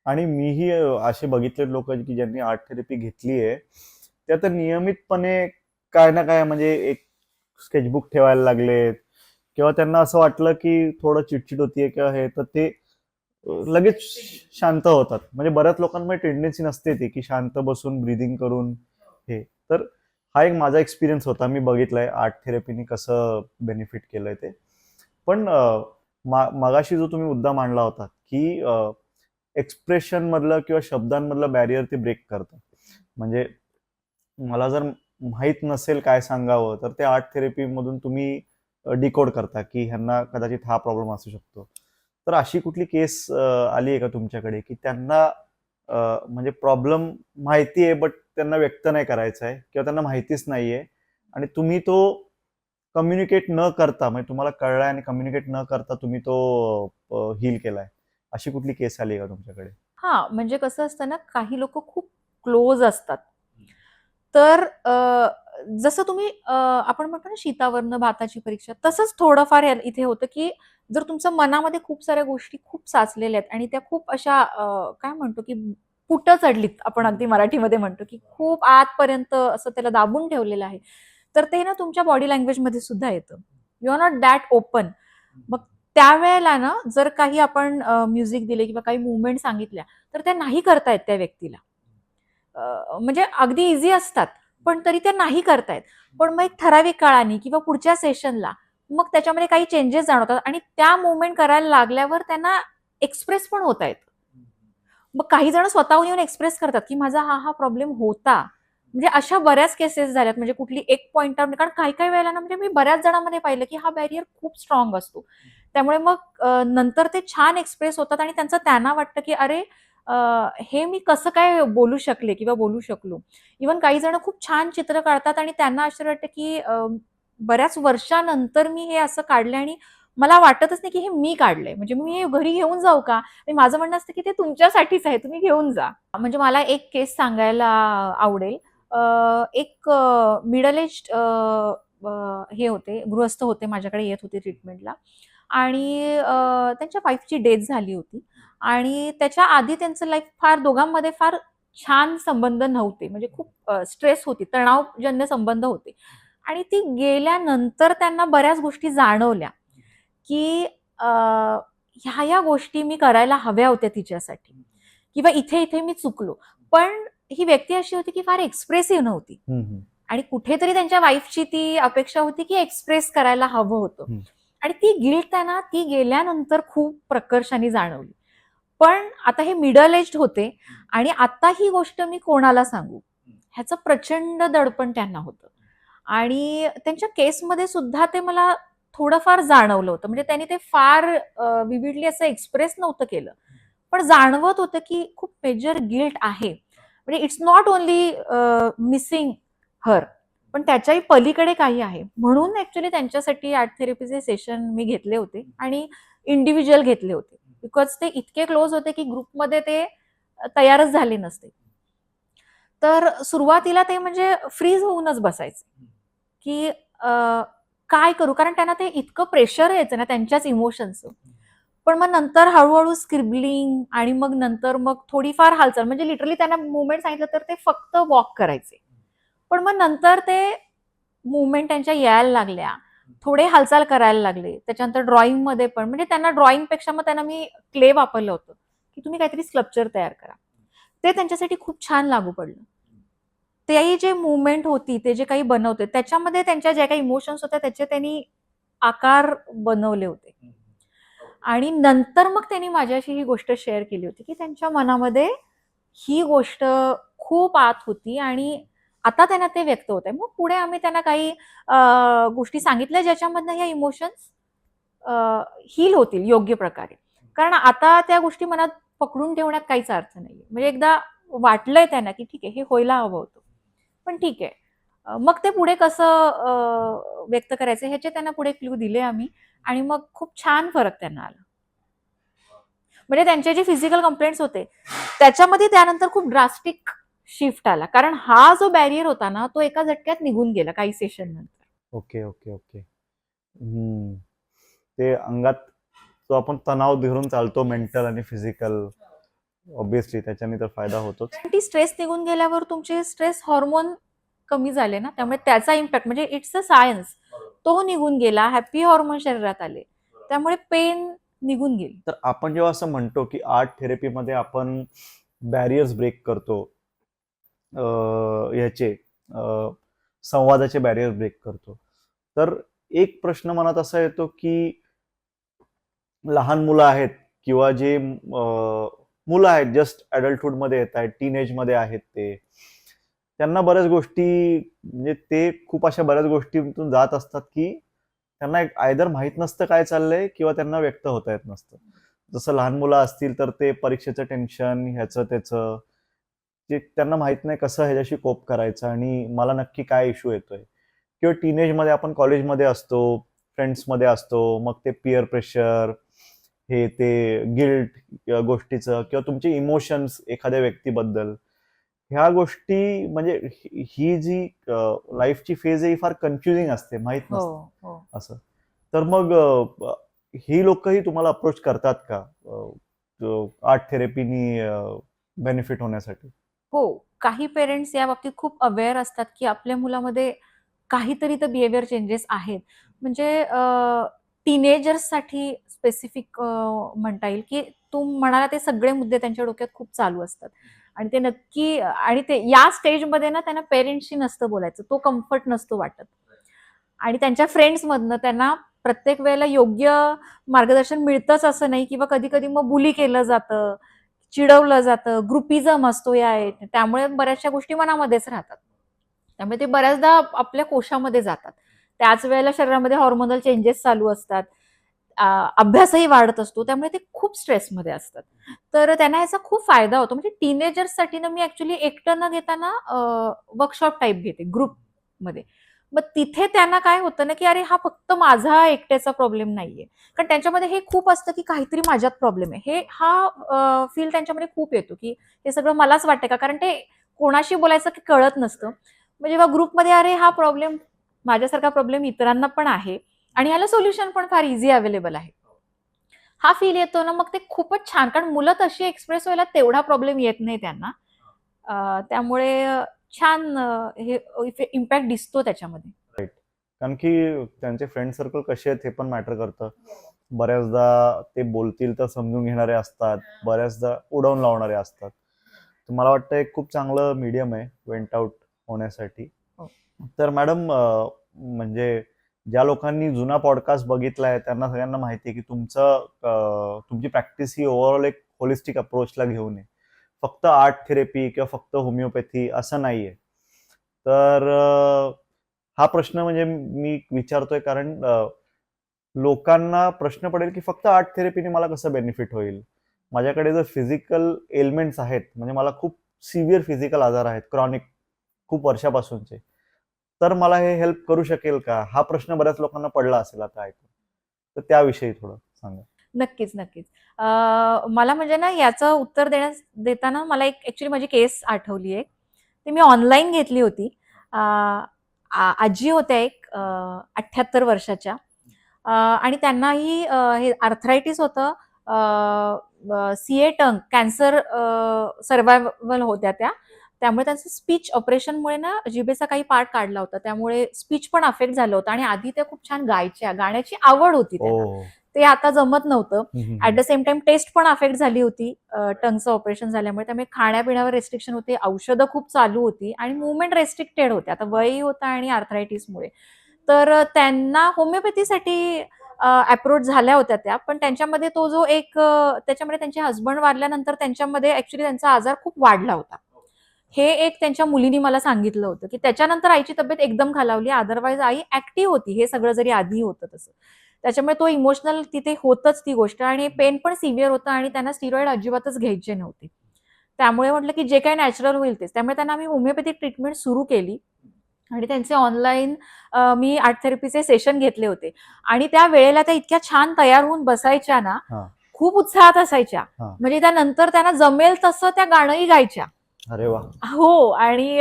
आणि मीही असे बघितले लोक की ज्यांनी आर्ट थेरपी घेतली आहे, ते आता नियमितपणे काय ना काय म्हणजे एक स्केचबुक ठेवायला लागलेत किंवा त्यांना असं वाटलं की थोडं चिडचिड होतीये किंवा हे, तर ते लगेच शांत होतात. म्हणजे बऱ्याच लोकांमध्ये टेंडन्सी नसते ती की शांत बसून ब्रीदिंग करून हे. तर हा एक माझा एक्सपिरियन्स होता. मी बघितलंय आर्ट थेरपीने कसं बेनिफिट केलंय ते. पण मगाशी जो तुम्ही मुद्दा मांडला होता की एक्सप्रेशन मधलं किंवा शब्दांमधलं बॅरियर ते ब्रेक करतं. म्हणजे मला जर माहीत नसेल काय सांगावं, तर ते आर्ट थेरपी मधून तुम्ही डिकोड करता की ह्यांना कदाचित हा प्रॉब्लेम असू शकतो. तर अशी कुठली केस आली आहे का तुमच्याकडे की त्यांना म्हणजे प्रॉब्लेम माहिती आहे बट त्यांना व्यक्त नाही करायचा आहे किंवा त्यांना माहितीच नाहीये आणि तुम्ही तो कम्युनिकेट न करता म्हणजे तुम्हाला कळलाय आणि कम्युनिकेट न करता तुम्ही तो हील केलाय. अशी कुठली केस आली आहे का तुमच्याकडे? हां, म्हणजे कसं असतं ना, काही लोकं खूप क्लोज असतात. तर जसं तुम्ही आपण म्हणतो ना, "शीतावरनं भाताची परीक्षा", तसंच थोडंफार इथे होतं, की जर तुमच्या मनामध्ये खूप साऱ्या गोष्टी खूप साचलेल्या आहेत आणि त्या खूप अशा काय म्हणतो, की पुटं चढलीत, आपण अगदी मराठीमध्ये म्हणतो, की खूप आतपर्यंत असं त्याला दाबून ठेवलेलं आहे. तर ते ना तुमच्या बॉडी लँग्वेजमध्ये सुद्धा येतं. You are not that open. मग त्यावेळेला ना, जर काही आपण म्युझिक दिले किंवा काही मूव्हमेंट सांगितल्या, तर त्या नाही करता येत त्या व्यक्तीला. म्हणजे अगदी ईझी असतात, पण तरी त्या नाही करतायत. पण मग एक ठराविक काळाने किंवा पुढच्या सेशनला मग त्याच्यामध्ये काही चेंजेस जाणवतात आणि त्या मूव्हमेंट करायला लागल्यावर त्यांना एक्सप्रेस पण होतायत. मग काही जण स्वतःहून येऊन एक्सप्रेस करतात, की माझा हा प्रॉब्लेम होता. म्हणजे अशा बऱ्याच केसेस झाल्यात. म्हणजे कुठली एक पॉइंट आउट कारण काही-काही वेळेला ना म्हणजे मी बऱ्याच जणांमध्ये पाहिलं, की हा बॅरियर खूप स्ट्राँग असतो. त्यामुळे मग नंतर ते छान एक्सप्रेस होतात आणि त्यांना वाटतं, की अरे अ, हे मी कसं काय बोलू शकले किंवा बोलू शकलो. इव्हन काही जण खूप छान चित्र काढतात आणि त्यांना आश्चर्य वाटतं, की बऱ्याच वर्षानंतर मी हे असं काढलंय आणि मला वाटतच नाही की हे मी काढलंय. म्हणजे मी हे घरी घेऊन जाऊ का? आणि माझं म्हणणं असतं की ते तुमच्यासाठीच आहे, तुम्ही घेऊन जा. म्हणजे मला एक केस सांगायला आवडेल. एक मिडल एज्ड हे होते, गृहस्थ होते, माझ्याकडे येत होते ट्रीटमेंटला आणि त्यांच्या वाईफची डेथ झाली होती आणि त्याच्या आधी त्यांचं लाईफ फार दोघांमध्ये फार छान संबंध नव्हते. म्हणजे खूप स्ट्रेस होती, तणावजन्य संबंध होते आणि ती गेल्यानंतर त्यांना बऱ्याच गोष्टी जाणवल्या, की ह्या गोष्टी मी करायला हव्या होत्या तिच्यासाठी किंवा इथे-इथे मी चुकलो. पण ही व्यक्ती अशी होती, की फार एक्सप्रेसिव्ह नव्हती. हम्म, हम्म, आणि कुठेतरी त्यांच्या वाईफची ती अपेक्षा होती, की एक्सप्रेस करायला हवं होतं. हम्म. आणि ती गिल्ट त्यांना ती गेल्यानंतर खूप प्रकर्षाने जाणवली. पण आता हे मिडल एज्ड होते आणि आता ही गोष्ट मी कोणाला सांगू? ह्याचं प्रचंड दडपण त्यांना होतं. आणि त्यांच्या केसमध्ये सुद्धा ते मला थोडंफार जाणवलं होतं. म्हणजे त्यांनी ते फार विविडली असं एक्सप्रेस नव्हतं केलं. पण जाणवत होतं, की खूप मेजर गिल्ट आहे. म्हणजे इट्स नॉट ओन्ली मिसिंग हर. पण त्याच्याही पलीकडे काही आहे. म्हणून ॲक्चुअली त्यांच्यासाठी आर्ट थेरपीचे सेशन मी घेतले होते आणि इंडिव्हिज्युअल घेतले होते. बिकॉज ते इतके क्लोज होते, की ग्रुपमध्ये ते तयारच झाले नसते. तर सुरुवातीला ते म्हणजे फ्रीज होऊनच बसायचे, की काय करू? कारण त्यांना ते इतकं प्रेशर यायचं ना त्यांच्याच इमोशन्सचं. पण मग नंतर हळू-हळू स्क्रिबलिंग आणि मग नंतर मग थोडीफार हालचाल म्हणजे लिटरली त्यांना मूव्हमेंट सांगितलं तर ते फक्त वॉक करायचे. पण मग नंतर ते मूव्हमेंट त्यांच्या यायला लागल्या. थोडे हालचाल करायला लागले. त्याच्यानंतर ड्रॉइंगमध्ये पण म्हणजे त्यांना ड्रॉइंगपेक्षा मग त्यांना मी क्ले वापरलं होतं, की तुम्ही काहीतरी स्कल्पचर तयार करा. ते त्यांच्यासाठी खूप छान लागू पडलं. तेही जे मूव्हमेंट होती, ते जे काही बनवते, त्याच्यामध्ये त्यांच्या ज्या काही इमोशन्स होत्या त्याचे त्यांनी आकार बनवले होते. आणि नंतर मग त्यांनी माझ्याशी ही गोष्ट शेअर केली होती, की त्यांच्या मनामध्ये ही गोष्ट खूप आत होती आणि आता त्यांना ते व्यक्त होतंय. मग पुढे आम्ही त्यांना काही गोष्टी सांगितल्या ज्याच्यामधनं ह्या इमोशन्स हील होतील योग्य प्रकारे. कारण आता त्या गोष्टी मनात पकडून ठेवण्यात काहीच अर्थ नाहीये. म्हणजे एकदा वाटलंय त्यांना, की ठीक आहे हे व्हायला हवं होतं. पण ठीक आहे. मग ते पुढे कसं व्यक्त करायचं ह्याचे त्यांना पुढे क्लू दिले आम्ही आणि मग खूप छान फरक त्यांना आला. म्हणजे त्यांचे जे फिजिकल कंप्लेंट्स होते, त्याच्यामध्ये त्यानंतर खूप ड्रास्टिक शिफ्ट आला. कारण हा जो बॅरियर होता ना, तो एका झटक्यात निघून गेला काही सेशन नंतर. Okay, okay, okay. हम्म. ते अंगात जो आपण तणाव धरून चालतो मेंटल आणि फिजिकल, ऑब्विसली त्याच्याने तर फायदा होतोच. कारण ती स्ट्रेस निघून गेल्यावर तुमचे स्ट्रेस हार्मोन कमी झाले ना, त्यामुळे त्याचा इम्पॅक्ट म्हणजे इट्स अ सायन्स. तो निघून गेला, हॅपी हार्मोन शरीरात आले. त्यामुळे पेन निघून गेली. तर आपण जेव्हा असं म्हणतो की आर्ट थेरपीमध्ये आपण बॅरियर्स ब्रेक करतो, ह्याचे संवादाचे बॅरियर ब्रेक करतो, तर एक प्रश्न मनात असा येतो की लहान मुलं आहेत किंवा जे मुलं आहेत, जस्ट ॲडल्टहुडमध्ये येत आहेत, टीनेजमध्ये आहेत, ते त्यांना बऱ्याच गोष्टी, म्हणजे ते खूप अशा बऱ्याच गोष्टीतून जात असतात की त्यांना एक आयदर माहीत नसतं काय चाललंय किंवा त्यांना व्यक्त होता येत नसतं. जसं लहान मुलं असतील तर ते परीक्षेचं टेन्शन, ह्याचं त्याचं, ते त्यांना माहित नाही कसं ह्याच्याशी कोप करायचं आणि मला नक्की काय इश्यू येतोय. किंवा टीनेजमध्ये आपण कॉलेजमध्ये असतो, फ्रेंड्समध्ये असतो, मग ते पिअर प्रेशर, हे ते गिल्ट गोष्टीचं किंवा तुमचे इमोशन्स एखाद्या व्यक्तीबद्दल, ह्या गोष्टी म्हणजे ही जी लाईफची फेज आहे ही फार कन्फ्युजिंग असते, माहित हो, नसतं हो. असं. तर मग ही लोकही तुम्हाला अप्रोच करतात का आर्ट थेरपीनी बेनिफिट होण्यासाठी? हो. काही पेरेंट्स या बाबतीत खूप अवेअर असतात, की आपल्या मुलामध्ये काहीतरी तर बिहेवियर चेंजेस आहेत. म्हणजे टीनेजर्ससाठी स्पेसिफिक म्हणता येईल, की तू म्हणाला ते सगळे मुद्दे त्यांच्या डोक्यात खूप चालू असतात. आणि ते नक्की आणि ते या स्टेजमध्ये ना त्यांना पेरेंट्सशी नसतं बोलायचं. तो कम्फर्ट नसतो वाटत. आणि त्यांच्या फ्रेंड्समधनं त्यांना प्रत्येक वेळेला योग्य मार्गदर्शन मिळतंच असं नाही किंवा कधी-कधी मग बुली केलं जातं, चिडवलं जातं, ग्रुपिझम असतो या त्यामुळे बऱ्याचशा गोष्टी मनामध्येच राहतात. त्यामुळे ते बऱ्याचदा आपल्या कोशामध्ये जातात. त्याच वेळेला शरीरामध्ये हार्मोनल चेंजेस चालू असतात. अभ्यासही वाढत असतो. त्यामुळे ते खूप स्ट्रेसमध्ये असतात. तर त्यांना याचा खूप फायदा होतो. म्हणजे टीनेजर्ससाठी ना मी ॲक्चुअली एकटं न घेता ना वर्कशॉप टाइप घेते ग्रुपमध्ये. मग तिथे त्यांना काय होतं ना, की अरे हा फक्त माझा एकट्याचा प्रॉब्लेम नाहीये. कारण त्यांच्यामध्ये हे खूप असतं, की काहीतरी माझ्यात प्रॉब्लेम आहे. हा फील त्यांच्यामध्ये खूप येतो, की हे सगळं मलाच वाटतंय का? कारण ते कोणाशी बोलायचं की कळत नसतं. मग जेव्हा ग्रुपमध्ये अरे हा प्रॉब्लेम माझ्यासारखा प्रॉब्लेम इतरांना पण आहे आणि ह्याला सोल्युशन पण फार इझी अवेलेबल आहे. हा फील येतो ना, मग ते खूपच छान. कारण मुलं तशी एक्सप्रेस व्हायला तेवढा प्रॉब्लेम येत नाही त्यांना. त्यामुळे छान हे इम्पॅक्ट दिसतो त्याच्यामध्ये. राईट. कारण की त्यांचे फ्रेंड सर्कल कसे आहेत हे पण मॅटर करतं. बऱ्याचदा ते बोलतील तर समजून घेणारे असतात, बऱ्याचदा उडवून लावणारे असतात. तर मला वाटतं एक खूप चांगलं मीडियम आहे वेंट आउट होण्यासाठी. हो. तर मॅडम, म्हणजे ज्या लोकांनी जुना पॉडकास्ट बघितलाय त्यांना सगळ्यांना माहिती आहे की तुमची प्रॅक्टिस ही ओव्हरऑल एक होलिस्टिक अप्रोचला घेऊन आहे. फक्त आर्ट थेरपी किंवा फक्त होमिओपॅथी असं नाहीये. तर हा प्रश्न म्हणजे मी विचारतोय कारण लोकांना प्रश्न पडेल की फक्त आर्ट थेरपीने मला कसं बेनिफिट होईल. माझ्याकडे जर फिजिकल एलिमेंट्स आहेत, म्हणजे मला खूप सिव्हिअर फिजिकल आजार आहेत, क्रॉनिक, खूप वर्षापासूनचे, तर मला हे हेल्प करू शकेल का? हा प्रश्न बऱ्याच लोकांना पडला असेल आता ऐकून. तर त्याविषयी थोडं सांगा. नक्कीच, नक्कीच. मला म्हणजे ना याचं उत्तर देताना मला एक ॲक्चुअली माझी केस आठवली आहे. ती मी ऑनलाईन घेतली होती. अ, आजी होत्या एक 78 वर्षाच्या. आणि त्यांनाही हे आर्थरायटिस होतं. सीए टंग कॅन्सर सर्व्हायव्हल होत्या त्या. त्यामुळे त्यांचं स्पीच ऑपरेशनमुळे ना जिभेचा काही पार्ट काढला होता. त्यामुळे स्पीच पण अफेक्ट झालं होतं आणि आधी त्या खूप छान गायच्या. गाण्याची आवड होती ओ. त्यांना. ते आता जमत नव्हतं. At the same time taste पण अफेक्ट झाली होती टंगचं ऑपरेशन झाल्यामुळे. त्यामुळे खाण्यापिण्यावर रिस्ट्रिक्शन होते, औषधं खूप चालू होती आणि मूव्हमेंट रेस्ट्रिक्टेड होते. आता वयही होतं आणि आर्थरायटिसमुळे. तर त्यांना होमिओपॅथीसाठी अप्रोच झाल्या होत्या त्या. पण त्यांच्यामध्ये तो जो एक त्याच्यामध्ये त्यांचे हसबंड वारल्यानंतर त्यांच्यामध्ये ॲक्चुअली त्यांचा आजार खूप वाढला होता. हे एक त्यांच्या मुलीनी मला सांगितलं होतं, की त्याच्यानंतर आईची तब्येत एकदम खालावली. अदरवाईज आई ॲक्टिव्ह होती. हे सगळं जरी आधी होतं तसं. त्याच्यामुळे तो इमोशनल तिथे होतच ती गोष्ट आणि पेन पण सिव्हिअर होतं आणि त्यांना स्टिरॉइड अजिबातच घ्यायचे नव्हते. त्यामुळे म्हटलं, की जे काही नॅचरल होईल तेच. त्यामुळे त्यांना आम्ही होमिओपॅथिक ट्रीटमेंट सुरू केली आणि त्यांचे ऑनलाईन मी आर्ट थेरपीचे सेशन घेतले होते आणि त्या वेळेला त्या इतक्या छान तयार होऊन बसायच्या ना, हां. खूप उत्साहात असायच्या. हां. म्हणजे त्यानंतर त्यांना जमेल तसं त्या गाणंही गायच्या. अरे वा. हो आणि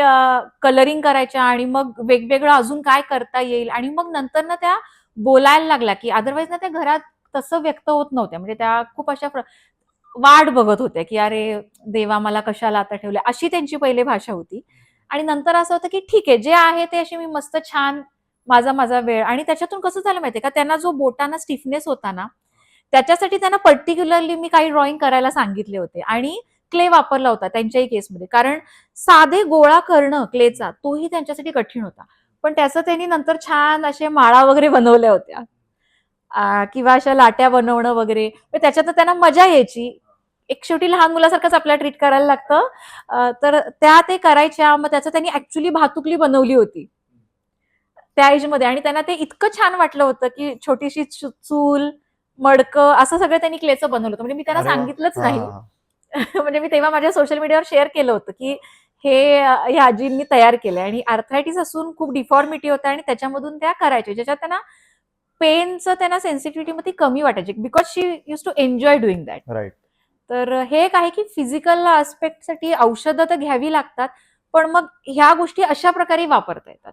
कलरिंग करायच्या आणि मग वेगवेगळं अजून काय करता येईल आणि मग नंतर ना त्या बोलायला लागल्या, की अदरवाईज ना त्या घरात तसं व्यक्त होत नव्हत्या. म्हणजे त्या खूप अशा वाट बघत होत्या, की "अरे देवा मला कशाला आता ठेवलंय?" अशी त्यांची पहिली भाषा होती. आणि नंतर असं होतं, की ठीक आहे जे आहे ते अशी मी मस्त छान माझा वेळ आणि त्याच्यातून कसं झालं माहितीये का त्यांना जो बोटांना स्टिफनेस होता ना, त्याच्यासाठी त्यांना पर्टिक्युलरली मी काही ड्रॉइंग करायला सांगितले होते आणि क्ले वापरला होता त्यांच्याही केसमध्ये. कारण साधे गोळा करणं क्लेचा तोही त्यांच्यासाठी कठीण होता. पण त्याचं त्यांनी नंतर छान असे माळा वगैरे बनवल्या होत्या. किंवा अशा लाट्या बनवणं वगैरे. तर त्याच्यातनं त्यांना मजा यायची. एक शेवटी लहान मुलासारखंच आपल्याला ट्रीट करायला लागतं. तर त्या ते करायच्या. मग त्याचं त्यांनी ॲक्चुअली भातुकली बनवली होती. त्या एजमध्ये आणि त्यांना ते इतकं छान वाटलं होतं, की छोटीशी चूल, मडकं असं सगळं त्यांनी क्लेचं बनवलं होतं. म्हणजे मी त्यांना अरे वा. सांगितलंच हां, नाही. हां, हां. म्हणजे मी तेव्हा माझ्या सोशल मीडियावर शेअर केलं होतं, की हे ह्या आजींनी तयार केलंय आणि आर्थरायटिस असून खूप डिफॉर्मिटी होता आणि त्याच्यामधून त्या करायच्या. ज्याच्यात त्यांना पेनचं त्यांना सेन्सिटिव्हिटी मग ती कमी वाटायची. Because she used to enjoy doing that. Right. तर हे एक आहे, की फिजिकल आस्पेक्टसाठी औषधं तर घ्यावी लागतात. पण मग ह्या गोष्टी अशा प्रकारे वापरता येतात.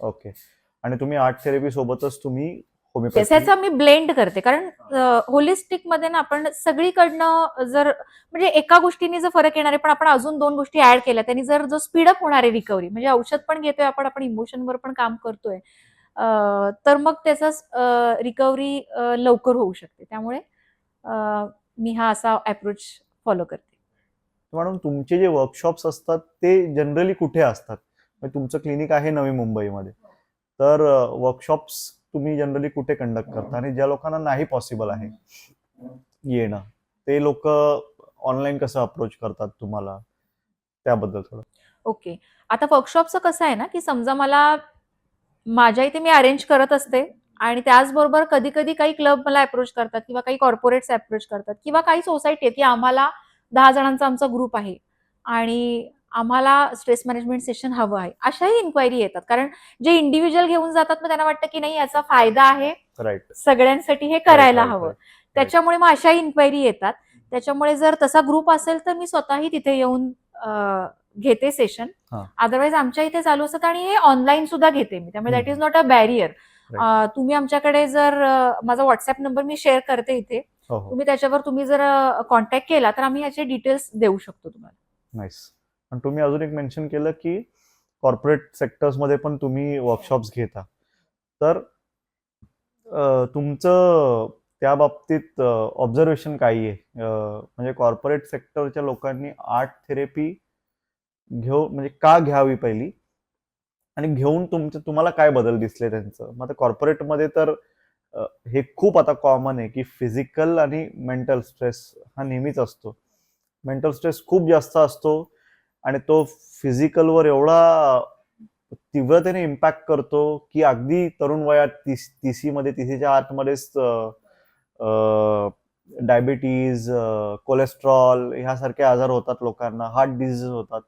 ओके. आणि तुम्ही आर्ट थेरपी सोबतच तुम्ही येस, होमिओपॅथी. ह्याचा मी ब्लेंड करते. कारण होलिस्टिकमध्ये ना आपण सगळीकडनं जर म्हणजे एका गोष्टीने जर फरक येणार आहे, पण आपण अजून 2 गोष्टी ॲड केल्या, त्यांनी जर जो स्पीडअप होणार आहे रिकव्हरी म्हणजे औषध पण घेतोय आपण, आपण इमोशनवर पण काम करतोय. तर मग त्याचा रिकव्हरी लवकर होऊ शकते. त्यामुळे अ, मी हा असा अप्रोच फॉलो करते. म्हणून तुमचे जे वर्कशॉप्स असतात ते जनरली कुठे असतात? म्हणजे तुमचं क्लिनिक आहे नवी मुंबईमध्ये. तर वर्कशॉप्स तुम्ही जनरली कुठे कंडक्ट करता आणि ज्या लोकांना नाही पॉसिबल आहे येणं, ते लोक ऑनलाईन कसं अप्रोच करतात तुम्हाला? त्याबद्दल थोडं. ओके. आता वर्कशॉपचं कसं आहे ना, की समजा मला माझ्या इथे मी अरेंज करत असते आणि त्याचबरोबर कधी-कधी काही क्लब मला अप्रोच करतात किंवा काही कॉर्पोरेट्स अप्रोच करतात किंवा काही सोसायटी आहे, की आम्हाला 10 जणांचा आमचा ग्रुप आहे आणि आम्हाला स्ट्रेस मॅनेजमेंट सेशन हवं आहे, अशाही इन्क्वायरी येतात. कारण जे इंडिव्हिज्युअल घेऊन जातात मग त्यांना वाटतं की नाही याचा फायदा आहे, राईट सगळ्यांसाठी हे राईट करायला राईट हवं. राईट त्याच्यामुळे मग अशाही इन्क्वायरी येतात. त्याच्यामुळे जर तसा ग्रुप असेल तर मी स्वतःही तिथे येऊन घेते सेशन. हां. अदरवाईज आमच्या इथे चालू असतात आणि हे ऑनलाईन सुद्धा घेते मी, त्यामुळे that is not a barrier. तुम्ही आमच्याकडे जर माझा व्हॉट्सअप नंबर मी शेअर करते इथे, हो हो तुम्ही त्याच्यावर तुम्ही जर कॉन्टॅक्ट केला तर आम्ही याचे डिटेल्स देऊ शकतो तुम्हाला. नाईस. आणि तुम्ही अजून एक मेन्शन केलं की कॉर्पोरेट सेक्टर्समध्ये पण तुम्ही वर्कशॉप्स घेता, तर तुमचं त्या बाबतीत ऑब्झर्वेशन काय आहे? म्हणजे कॉर्पोरेट सेक्टरच्या लोकांनी आर्ट थेरपी म्हणजे का घ्यावी पहिली, आणि घेऊन तुम्हाला काय बदल दिसले त्यांचं? मग आता कॉर्पोरेटमध्ये तर हे खूप आता कॉमन आहे की फिजिकल आणि मेंटल स्ट्रेस हा नेहमीच असतो. मेंटल स्ट्रेस खूप जास्त असतो आणि तो फिजिकलवर एवढा तीव्रतेने इम्पॅक्ट करतो की अगदी तरुण वयात तिसीच्या आतमध्येच डायबिटीज, कोलेस्ट्रॉल ह्यासारखे आजार होतात लोकांना, हार्ट डिझीज होतात.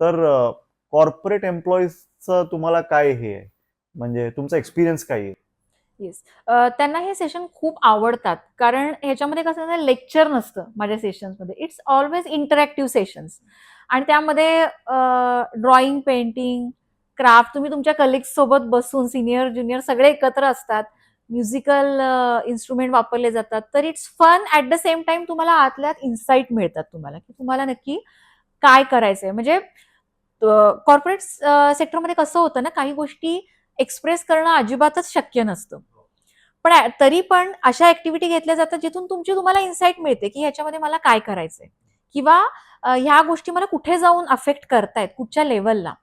तर कॉर्पोरेट एम्प्लॉईजचं तुम्हाला काय हे आहे, म्हणजे तुमचा एक्सपिरियन्स काय आहे? येस. त्यांना हे सेशन खूप आवडतात. कारण ह्याच्यामध्ये कसं असतं, लेक्चर नसतं माझ्या सेशन्समध्ये. It's always interactive sessions. आणि त्यामध्ये ड्रॉइंग, पेंटिंग, क्राफ्ट, तुम्ही तुमच्या कलिग्स सोबत बसून सिनियर, ज्युनियर सगळे एकत्र असतात. म्युझिकल इन्स्ट्रुमेंट वापरले जातात. तर it's fun at the same time. तुम्हाला आतल्यात इन्साईट मिळतात तुम्हाला, की तुम्हाला नक्की काय करायचंय. म्हणजे कॉर्पोरेट सेक्टरमध्ये कसं होतं ना, काही गोष्टी एक्सप्रेस करणं अजिबातच शक्य नसतं. पण तरी पण अशा ऍक्टिव्हिटी घेतल्या जातात जिथून तुम्हाला इन्साईट मिळते की ह्याच्यामध्ये मला काय करायचंय, किंवा ह्या गोष्टी मला कुठे जाऊन अफेक्ट करतायत, कुठच्या लेवलला,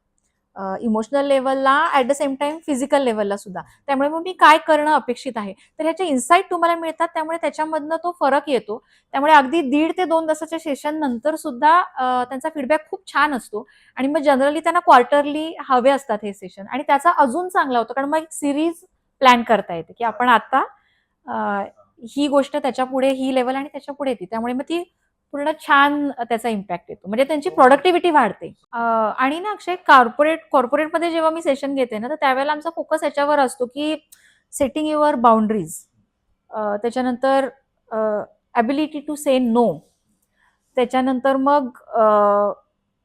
इमोशनल लेवलला, at the same time physical लेवलला सुद्धा. त्यामुळे मग मी काय करणं अपेक्षित आहे, तर ह्याचे इन्साईट तुम्हाला मिळतात. त्यामुळे त्याच्यामधनं तो फरक येतो. त्यामुळे अगदी 1.5 ते 2 तासाच्या सेशन नंतर सुद्धा त्यांचा फीडबॅक खूप छान असतो. आणि मग जनरली त्यांना क्वार्टरली हवे असतात हे सेशन, आणि त्याचा अजून चांगला होतो कारण मग एक सिरीज प्लॅन करता येते की आपण आता ही गोष्ट, त्याच्या पुढे ही लेवल आणि त्याच्या पुढे ती. त्यामुळे मग ती पूर्ण छान त्याचा इम्पॅक्ट येतो, म्हणजे त्यांची प्रोडक्टिव्हिटी वाढते. आणि ना अक्षय, कॉर्पोरेटमध्ये जेव्हा मी सेशन घेते ना, तर त्यावेळेला आमचा फोकस याच्यावर असतो की सेटिंग युअर बाउंड्रीज, त्याच्यानंतर ॲबिलिटी टू से नो, त्याच्यानंतर मग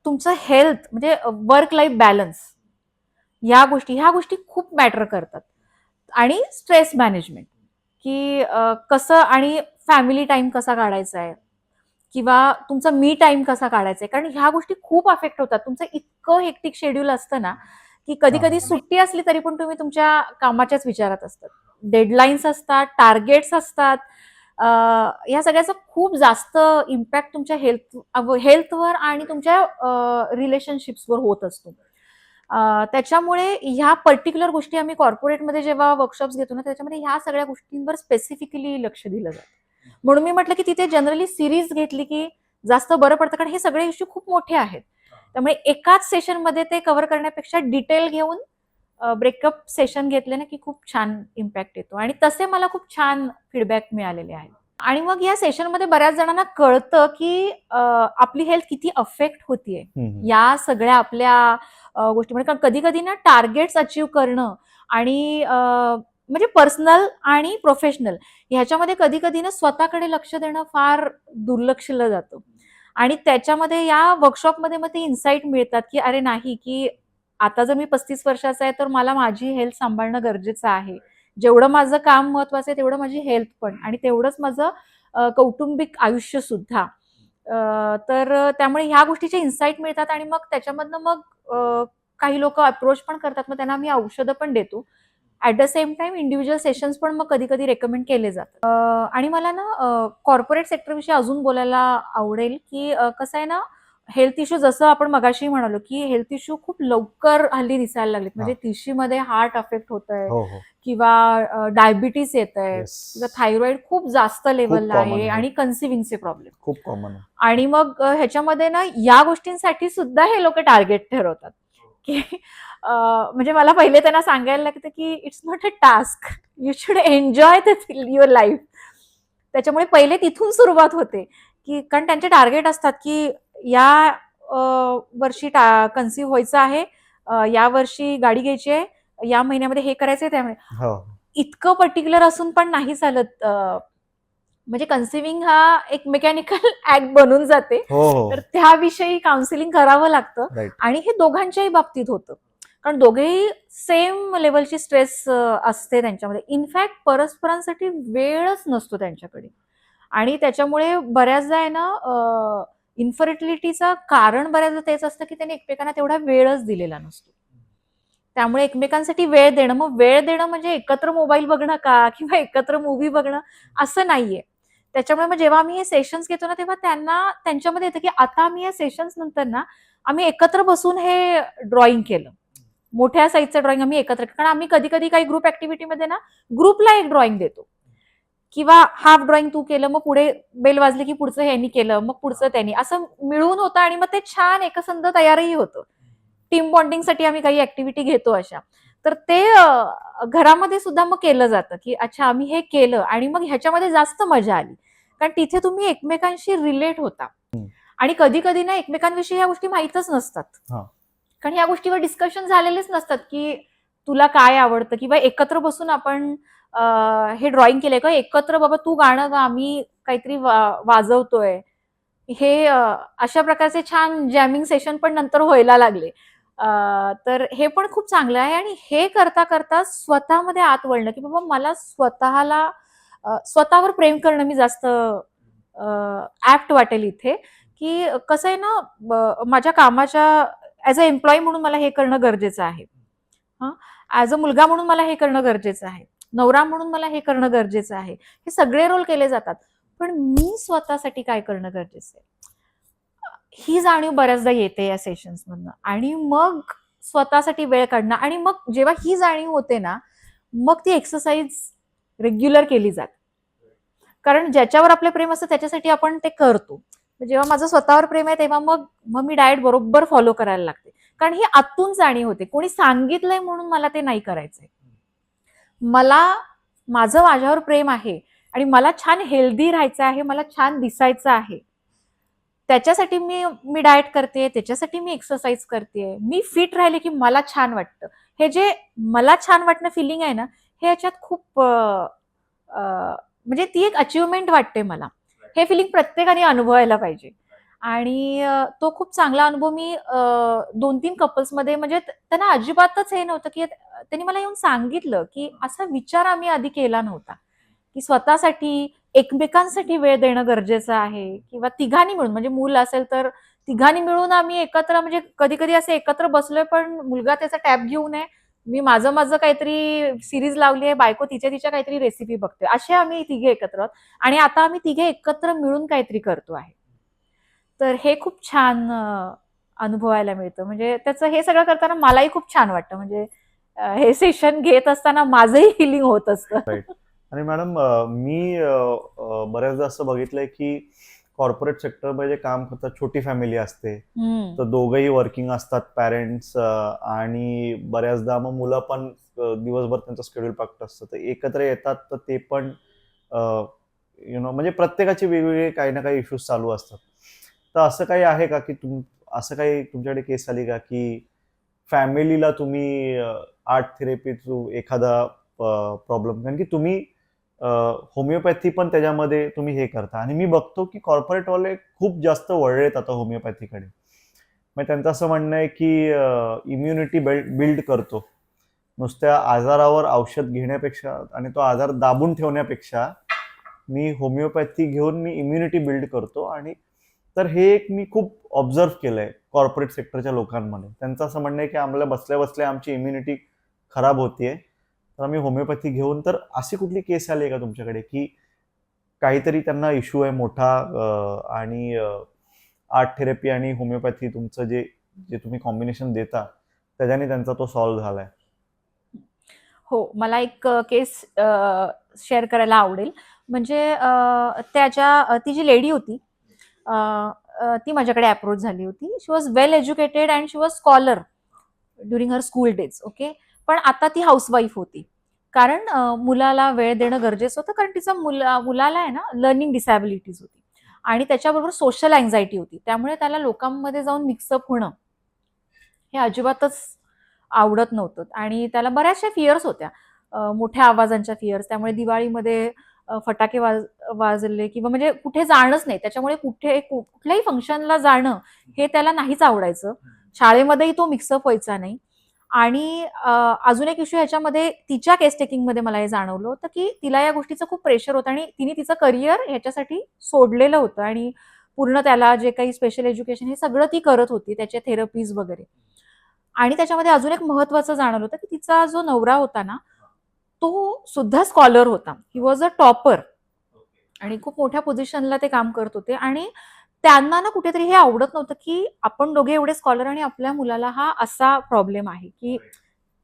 तुमचं हेल्थ, म्हणजे वर्क लाईफ बॅलन्स, ह्या गोष्टी खूप मॅटर करतात. आणि स्ट्रेस मॅनेजमेंट, की कसं, आणि फॅमिली टाइम कसा काढायचा आहे, किंवा तुमचा मी टाइम कसा काढायचा आहे. कारण ह्या गोष्टी खूप अफेक्ट होतात. तुमचं इतकं हेक्टिक शेड्यूल असतं ना, की कधी हां, कधी हां. सुट्टी असली तरी पण तुम्ही तुमच्या कामाच्याच विचारात असतात. डेडलाईन्स असतात, टार्गेट्स असतात. या सगळ्याचा खूप जास्त इम्पॅक्ट तुमच्या हेल्थवर आणि तुमच्या रिलेशनशिप्सवर होत असतो. त्याच्यामुळे ह्या पर्टिक्युलर गोष्टी आम्ही कॉर्पोरेटमध्ये जेव्हा वर्कशॉप्स घेतो ना, त्याच्यामध्ये ह्या सगळ्या गोष्टींवर स्पेसिफिकली लक्ष दिलं जातं. म्हणून मी म्हटलं की तिथे जनरली सिरीज घेतली की जास्त बरं पडतं, कारण हे सगळे इश्यू खूप मोठे आहेत. त्यामुळे एकाच सेशनमध्ये ते कव्हर करण्यापेक्षा डिटेल घेऊन ब्रेकअप सेशन घेतले ना की खूप छान इम्पॅक्ट येतो. आणि तसे मला खूप छान फीडबॅक मिळालेले आहेत. आणि मग या सेशनमध्ये बऱ्याच जणांना कळतं की आपली हेल्थ किती अफेक्ट होतीये या सगळ्या आपल्या गोष्टीमुळे. कारण कधी कधी ना टार्गेट्स अचीव्ह करणं आणि म्हणजे पर्सनल आणि प्रोफेशनल ह्याच्यामध्ये कधी कधी ना स्वतःकडे लक्ष देणं फार दुर्लक्षलं जातं. आणि त्याच्यामध्ये या वर्कशॉपमध्ये मग ते इन्साईट मिळतात की अरे नाही, की आता जर मी 35 वर्षाचा आहे तर मला माझी हेल्थ सांभाळणं गरजेचं आहे. जेवढं माझं काम महत्वाचं आहे तेवढं माझी हेल्थ पण, आणि तेवढंच माझं कौटुंबिक आयुष्य सुद्धा. तर त्यामुळे ह्या गोष्टीचे इन्साईट मिळतात. आणि मग त्याच्यामधनं मग काही लोक अप्रोच पण करतात, मग त्यांना आम्ही औषधं पण देतो. At the same time individual sessions पण मग कधी कधी रेकमेंड केले जातात. आणि मला ना कॉर्पोरेट सेक्टरविषयी अजून बोलायला आवडेल की कसं आहे ना, हेल्थ इश्यू जसं आपण मगाशी म्हणालो की हेल्थ इश्यू खूप लवकर हल्ली दिसायला लागलेत. म्हणजे 30शी मध्ये हार्ट अफेक्ट होत आहे, हो हो किंवा डायबिटीस येत आहे, येस, किंवा थायरॉइड खूप जास्त लेवलला कॉमन आहे, आहे, आणि कन्सिव्हिंगचे प्रॉब्लेम. खूप कॉमन आहे. आणि मग ह्याच्यामध्ये ना या गोष्टींसाठी सुद्धा हे लोक टार्गेट ठरवतात की म्हणजे मला पहिले त्यांना सांगायला लागतं की it's not a task, you should enjoy your life. त्याच्यामुळे पहिले तिथून सुरुवात होते, की कारण त्यांचे टार्गेट असतात की या वर्षी कन्सिव्ह व्हायचं आहे, या वर्षी गाडी घ्यायची आहे, या महिन्यामध्ये हे करायचंय, त्यामुळे हो इतकं पर्टिक्युलर असून पण नाही चालत. म्हणजे कन्सिव्हिंग हा एक मेकॅनिकल ऍक्ट बनून जाते. हो हो तर त्याविषयी काउन्सिलिंग करावं लागतं. राईट. आणि हे दोघांच्याही बाबतीत होतं, कारण दोघेही सेम लेवलची स्ट्रेस असते त्यांच्यामध्ये. इनफॅक्ट परस्परांसाठी वेळच नसतो त्यांच्याकडे. आणि त्याच्यामुळे बऱ्याचदा आहे ना, इन्फर्टिलिटीचं कारण बऱ्याचदा तेच असतं की त्यांनी एकमेकांना तेवढा वेळच दिलेला नसतो. त्यामुळे एकमेकांसाठी वेळ देणं, मग वेळ देणं म्हणजे एकत्र मोबाईल बघणं का किंवा एकत्र मूव्ही बघणं असं नाहीये. त्याच्यामुळे मग जेव्हा आम्ही हे सेशन्स घेतो ना, तेव्हा त्यांना त्यांच्यामध्ये येतं की आता आम्ही या सेशन्स नंतर ना आम्ही एकत्र बसून हे ड्रॉइंग केलं. मोठ्या साईजचं ड्रॉइंग आम्ही एकत्र, कारण आम्ही कधी कधी काही ग्रुप ऍक्टिव्हिटीमध्ये ना ग्रुपला एक ड्रॉइंग देतो, किंवा हाफ ड्रॉइंग तू केलं, मग पुढे बेल वाजली की पुढचं ह्यांनी केलं, मग पुढचं त्यांनी, असं मिळून होतं आणि मग ते छान एकसंध तयारही होतं. टीम बॉन्डिंगसाठी आम्ही काही ऍक्टिव्हिटी घेतो अशा. तर ते घरामध्ये सुद्धा मग केलं जातं की अच्छा आम्ही हे केलं आणि मग ह्याच्यामध्ये जास्त मजा आली, कारण तिथे तुम्ही एकमेकांशी रिलेट होता. हम्म. आणि कधी कधी ना एकमेकांविषयी ह्या गोष्टी माहीतच नसतात, हा. कारण ह्या गोष्टीवर डिस्कशन झालेलेच नसतात की तुला काय आवडतं, किंवा एकत्र बसून आपण हे ड्रॉइंग केलंय का, एकत्र बाबा तू गाणं गा, आम्ही काहीतरी वाजवतोय. हे अशा प्रकारचे छान जॅमिंग सेशन पण नंतर व्हायला लागले. तर हे पण खूप चांगलं आहे. आणि हे करता करता स्वतःमध्ये आत वळणं, की बाबा मला स्वतःला स्वतःवर प्रेम करणं मी जास्त ऍप्ट वाटेल इथे. की कसं आहे ना, माझ्या कामाच्या ऍज अ एम्प्लॉई म्हणून मला हे करणं गरजेचं आहे. ऍज अ मुलगा म्हणून मला हे करणं गरजेचं आहे, नवरा म्हणून मला हे करणं गरजेचं आहे. हे सगळे रोल केले जातात, पण मी स्वतःसाठी काय करणं गरजेचं आहे, ही जाणीव बऱ्याचदा येते या सेशन्स मधनं. आणि मग स्वतःसाठी वेळ काढणं, आणि मग जेव्हा ही जाणीव होते ना, मग ती एक्सरसाइज रेग्युलर केली जाते. कारण ज्याच्यावर आपलं प्रेम असतं त्याच्यासाठी आपण ते करतो. जेव्हा माझं स्वतःवर प्रेम आहे तेव्हा मग मग मी डाएट बरोबर फॉलो करायला लागते, कारण ही आतून जाणीव होते. कोणी सांगितलंय म्हणून मला ते नाही करायचंय. मला माझं माझ्यावर प्रेम आहे आणि मला छान हेल्दी राहायचं आहे, मला छान दिसायचं आहे. त्याच्यासाठी मी डाएट करते, त्याच्यासाठी मी एक्सरसाइज करते, मी फिट राहिले की मला छान वाटतं. हे जे मला छान वाटणं फिलिंग आहे ना, हे याच्यात खूप म्हणजे ती एक अचिव्हमेंट वाटते मला. हे फिलिंग प्रत्येकाने अनुभवायला पाहिजे. आणि तो खूप चांगला अनुभव मी 2-3 कपल्समध्ये, म्हणजे त्यांना अजिबातच हे नव्हतं, की त्यांनी मला येऊन सांगितलं की असा विचार आम्ही आधी केला नव्हता, की स्वतःसाठी एकमेकांसाठी वेळ देणं गरजेचं आहे, किंवा तिघांनी मिळून, म्हणजे मूल असेल तर तिघांनी मिळून आम्ही एकत्र, म्हणजे कधी कधी असे एकत्र बसलोय पण मुलगा त्याचा टॅब घेऊन आहे, मी माझं माझं काहीतरी सिरीज लावली आहे, बायको तिच्या काहीतरी रेसिपी बघते, असे आम्ही तिघे एकत्र आहोत. आणि आता आम्ही तिघे एकत्र मिळून काहीतरी करतो आहे. तर हे खूप छान अनुभवायला मिळतं. म्हणजे त्याचं हे सगळं करताना मलाही खूप छान वाटतं. म्हणजे हे सेशन घेत असताना माझंही हिलिंग होत असतं. राईट. आणि मॅडम मी बऱ्याचदा असं बघितलंय की कॉर्पोरेट सेक्टरमध्ये काम करतात, छोटी फॅमिली असते, तर दोघंही वर्किंग असतात, पॅरेंट्स, आणि बऱ्याचदा मग मुलं पण दिवसभर त्यांचं शेड्यूल पॅक्ड असतं, तर एकत्र येतात, तर ते पण म्हणजे प्रत्येकाचे वेगवेगळे काही ना काही इश्यूज चालू असतात. तर असं काही आहे का की असं काही तुमच्याकडे केस आली का की फॅमिलीला तुम्ही आर्ट थेरपी थ्रू एखादा प्रॉब्लेम, कारण की तुम्ही होमिओपॅथी पण त्याच्यामध्ये तुम्ही हे करता, आणि मी बघतो की कॉर्पोरेटवाले खूप जास्त वळलेत आता होमिओपॅथीकडे. मग त्यांचं असं म्हणणं आहे की इम्युनिटी बिल्ड करतो, नुसत्या आजारावर औषध घेण्यापेक्षा आणि तो आजार दाबून ठेवण्यापेक्षा मी होमिओपॅथी घेऊन मी इम्युनिटी बिल्ड करतो. आणि तर हे एक मी खूप ऑब्झर्व केलंय कॉर्पोरेट सेक्टरच्या लोकांमध्ये. त्यांचं असं म्हणणं आहे की आम्हाला बसल्या बसल्या आमची इम्युनिटी खराब होतीये, तर आम्ही होमिओपॅथी घेऊन. तर अशी कुठली केस आली आहे का तुमच्याकडे की काहीतरी त्यांना इश्यू आहे मोठा, आणि आर्ट थेरपी आणि होमिओपॅथी तुमचं जे जे तुम्ही कॉम्बिनेशन देता त्याच्याने त्यांचा तो सॉल्व्ह झालाय? हो, मला एक केस शेअर करायला आवडेल. म्हणजे ती जी लेडी होती, ती माझ्याकडे अप्रोच झाली होती. She was well educated and she was scholar during her school days. Okay. पण आता ती हाऊसवाईफ होती, कारण मुलाला वेळ देणं गरजेचं होतं, कारण तिचा मुलाला आहे ना लर्निंग डिसॅबिलिटीज होती. आणि त्याच्याबरोबर सोशल अँझायटी होती. त्यामुळे त्याला लोकांमध्ये जाऊन मिक्सअप होणं हे अजिबातच आवडत नव्हतं आणि त्याला बऱ्याचशा फिअर्स होत्या. मोठ्या आवाजांच्या फिअर्स. त्यामुळे दिवाळीमध्ये फटाके वाजले किंवा म्हणजे कुठे जाणंच नाही. त्याच्यामुळे कुठल्याही फंक्शनला जाणं हे त्याला नाहीच आवडायचं. शाळेमध्येही तो मिक्सअप व्हायचा नाही. आणि अजून एक इश्यू ह्याच्यामध्ये तिच्या केस टेकिंगमध्ये मला हे जाणवलं होतं, की तिला या गोष्टीचं खूप प्रेशर होतं आणि तिने तिचं करिअर ह्याच्यासाठी सोडलेलं होतं आणि पूर्ण त्याला जे काही स्पेशल एज्युकेशन हे सगळं ती करत होती, त्याच्या थेरपीज वगैरे. आणि त्याच्यामध्ये अजून एक महत्त्वाचं जाणवलं होतं, की तिचा जो नवरा होता ना, तो सुद्धा स्कॉलर होता. ही वॉज अ टॉपर आणि खूप मोठ्या पोझिशनला ते काम करत होते आणि त्यांना ना कुठेतरी हे आवडत नव्हतं, की आपण दोघे एवढे स्कॉलर आणि आपल्या मुलाला हा असा प्रॉब्लेम आहे, की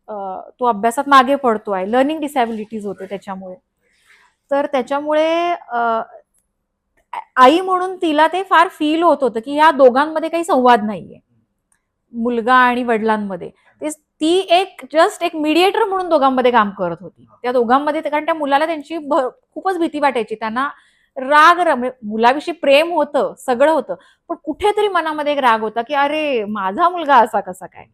तो अभ्यासात मागे पडतोय. लर्निंग डिसॅबिलिटीज होते त्याच्यामुळे. तर त्याच्यामुळे आई म्हणून तिला ते फार फील होत होतं, की या दोघांमध्ये काही संवाद नाहीये. मुलगा आणि वडिलांमध्ये. ती जस्ट एक मीडिएटर म्हणून दोघांमध्ये काम करत होती. त्या दोघांमध्ये कारण त्या मुलाला त्यांची खूपच भीती वाटायची. त्यांना मुलाविषयी प्रेम होतं, सगळं होतं. पण कुठेतरी मनामध्ये एक राग होता, की अरे माझा मुलगा असा कसा काय?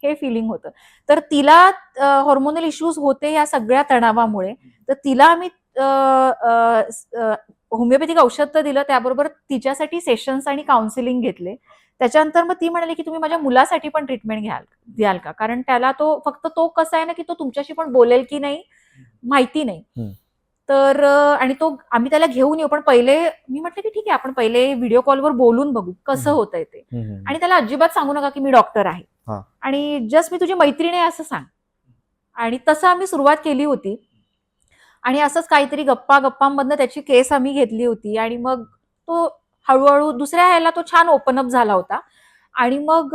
हे फिलिंग होतं. तर तिला हॉर्मोनल इश्यूज होते या सगळ्या तणावामुळे. तर तिला आम्ही होमिओपॅथिक औषध तर दिलं, त्याबरोबर तिच्यासाठी सेशन्स आणि काउन्सिलिंग घेतले. त्याच्यानंतर मग ती म्हणाली, की तुम्ही माझ्या मुलासाठी पण ट्रीटमेंट द्याल का? कारण त्याला फक्त तो कसा आहे ना, की तो तुमच्याशी पण बोलेल की नाही माहिती नाही. तर आणि आम्ही त्याला घेऊन येऊ, पण पहिले मी म्हटलं, की ठीक आहे आपण पहिले व्हिडिओ कॉलवर बोलून बघू कसं होतंय ते. आणि त्याला अजिबात सांगू नका, की मी डॉक्टर आहे. आणि जस्ट मी तुझी मैत्रीण आहे असं सांग. आणि तसं आम्ही सुरुवात केली होती. आणि असंच काहीतरी गप्पांमधनं त्याची केस आम्ही घेतली होती आणि मग तो हळूहळू दुसऱ्या ह्याला तो छान ओपन अप झाला होता. आणि मग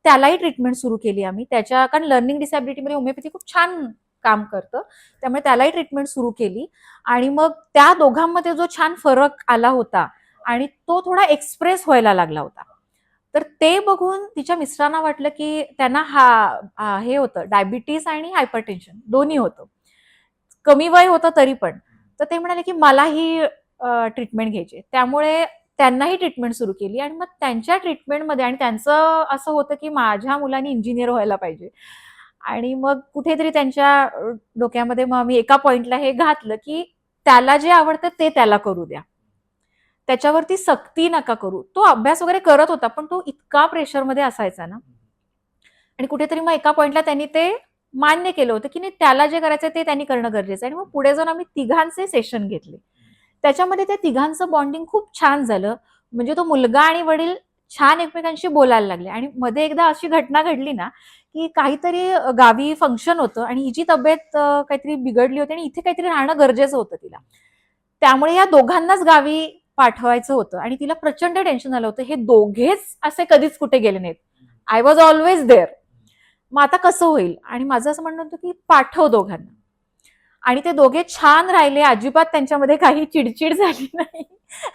त्यालाही ट्रीटमेंट सुरू केली आम्ही. कारण लर्निंग डिसॅबिलिटीमध्ये होमिओपॅथी खूप छान काम करतं. त्यामुळे त्यालाही ट्रीटमेंट सुरू केली आणि मग त्या दोघांमध्ये जो छान फरक आला होता आणि तो थोडा एक्सप्रेस व्हायला लागला होता. तर ते बघून तिच्या मिस्टरांना वाटलं, की त्यांना हे होतं डायबिटीज आणि हायपरटेन्शन दोन्ही होतं. कमी वय होतं तरी पण. तर ते म्हणाले, की मलाही ट्रीटमेंट घ्यायची. त्यामुळे त्यांनाही ट्रीटमेंट सुरू केली आणि मग त्यांच्या ट्रीटमेंटमध्ये आणि त्यांचं असं होतं, की माझ्या मुलांनी इंजिनियर व्हायला पाहिजे. आणि मग कुठेतरी त्यांच्या डोक्यामध्ये मग आम्ही एका पॉइंटला हे घातलं, की त्याला जे आवडतं ते त्याला करू द्या. त्याच्यावरती सक्ती नका करू. तो अभ्यास वगैरे करत होता, पण तो इतका प्रेशरमध्ये असायचा ना. आणि कुठेतरी मग एका पॉइंटला त्यांनी ते मान्य केलं होतं, की नाही त्याला जे करायचं ते त्यांनी करणं गरजेचं आहे. आणि मग पुढे जाऊन आम्ही तिघांचे सेशन घेतले. त्याच्यामध्ये त्या तिघांचं बॉन्डिंग खूप छान झालं. म्हणजे तो मुलगा आणि वडील छान एकमेकांशी बोलायला लागले. आणि मध्ये एकदा अशी घटना घडली ना, की काहीतरी गावी फंक्शन होतं आणि हिची तब्येत काहीतरी बिघडली होती आणि इथे काहीतरी राहणं गरजेचं होतं तिला. त्यामुळे या दोघांनाच गावी पाठवायचं होतं आणि तिला प्रचंड टेन्शन आलं होतं. हे दोघेच असे कधीच कुठे गेले नाहीत. I was always there. मग आता कसं होईल? आणि माझं असं म्हणणं होतं, की पाठव दोघांना. आणि ते दोघे छान राहिले. अजिबात त्यांच्यामध्ये काही चिडचिड झाली नाही.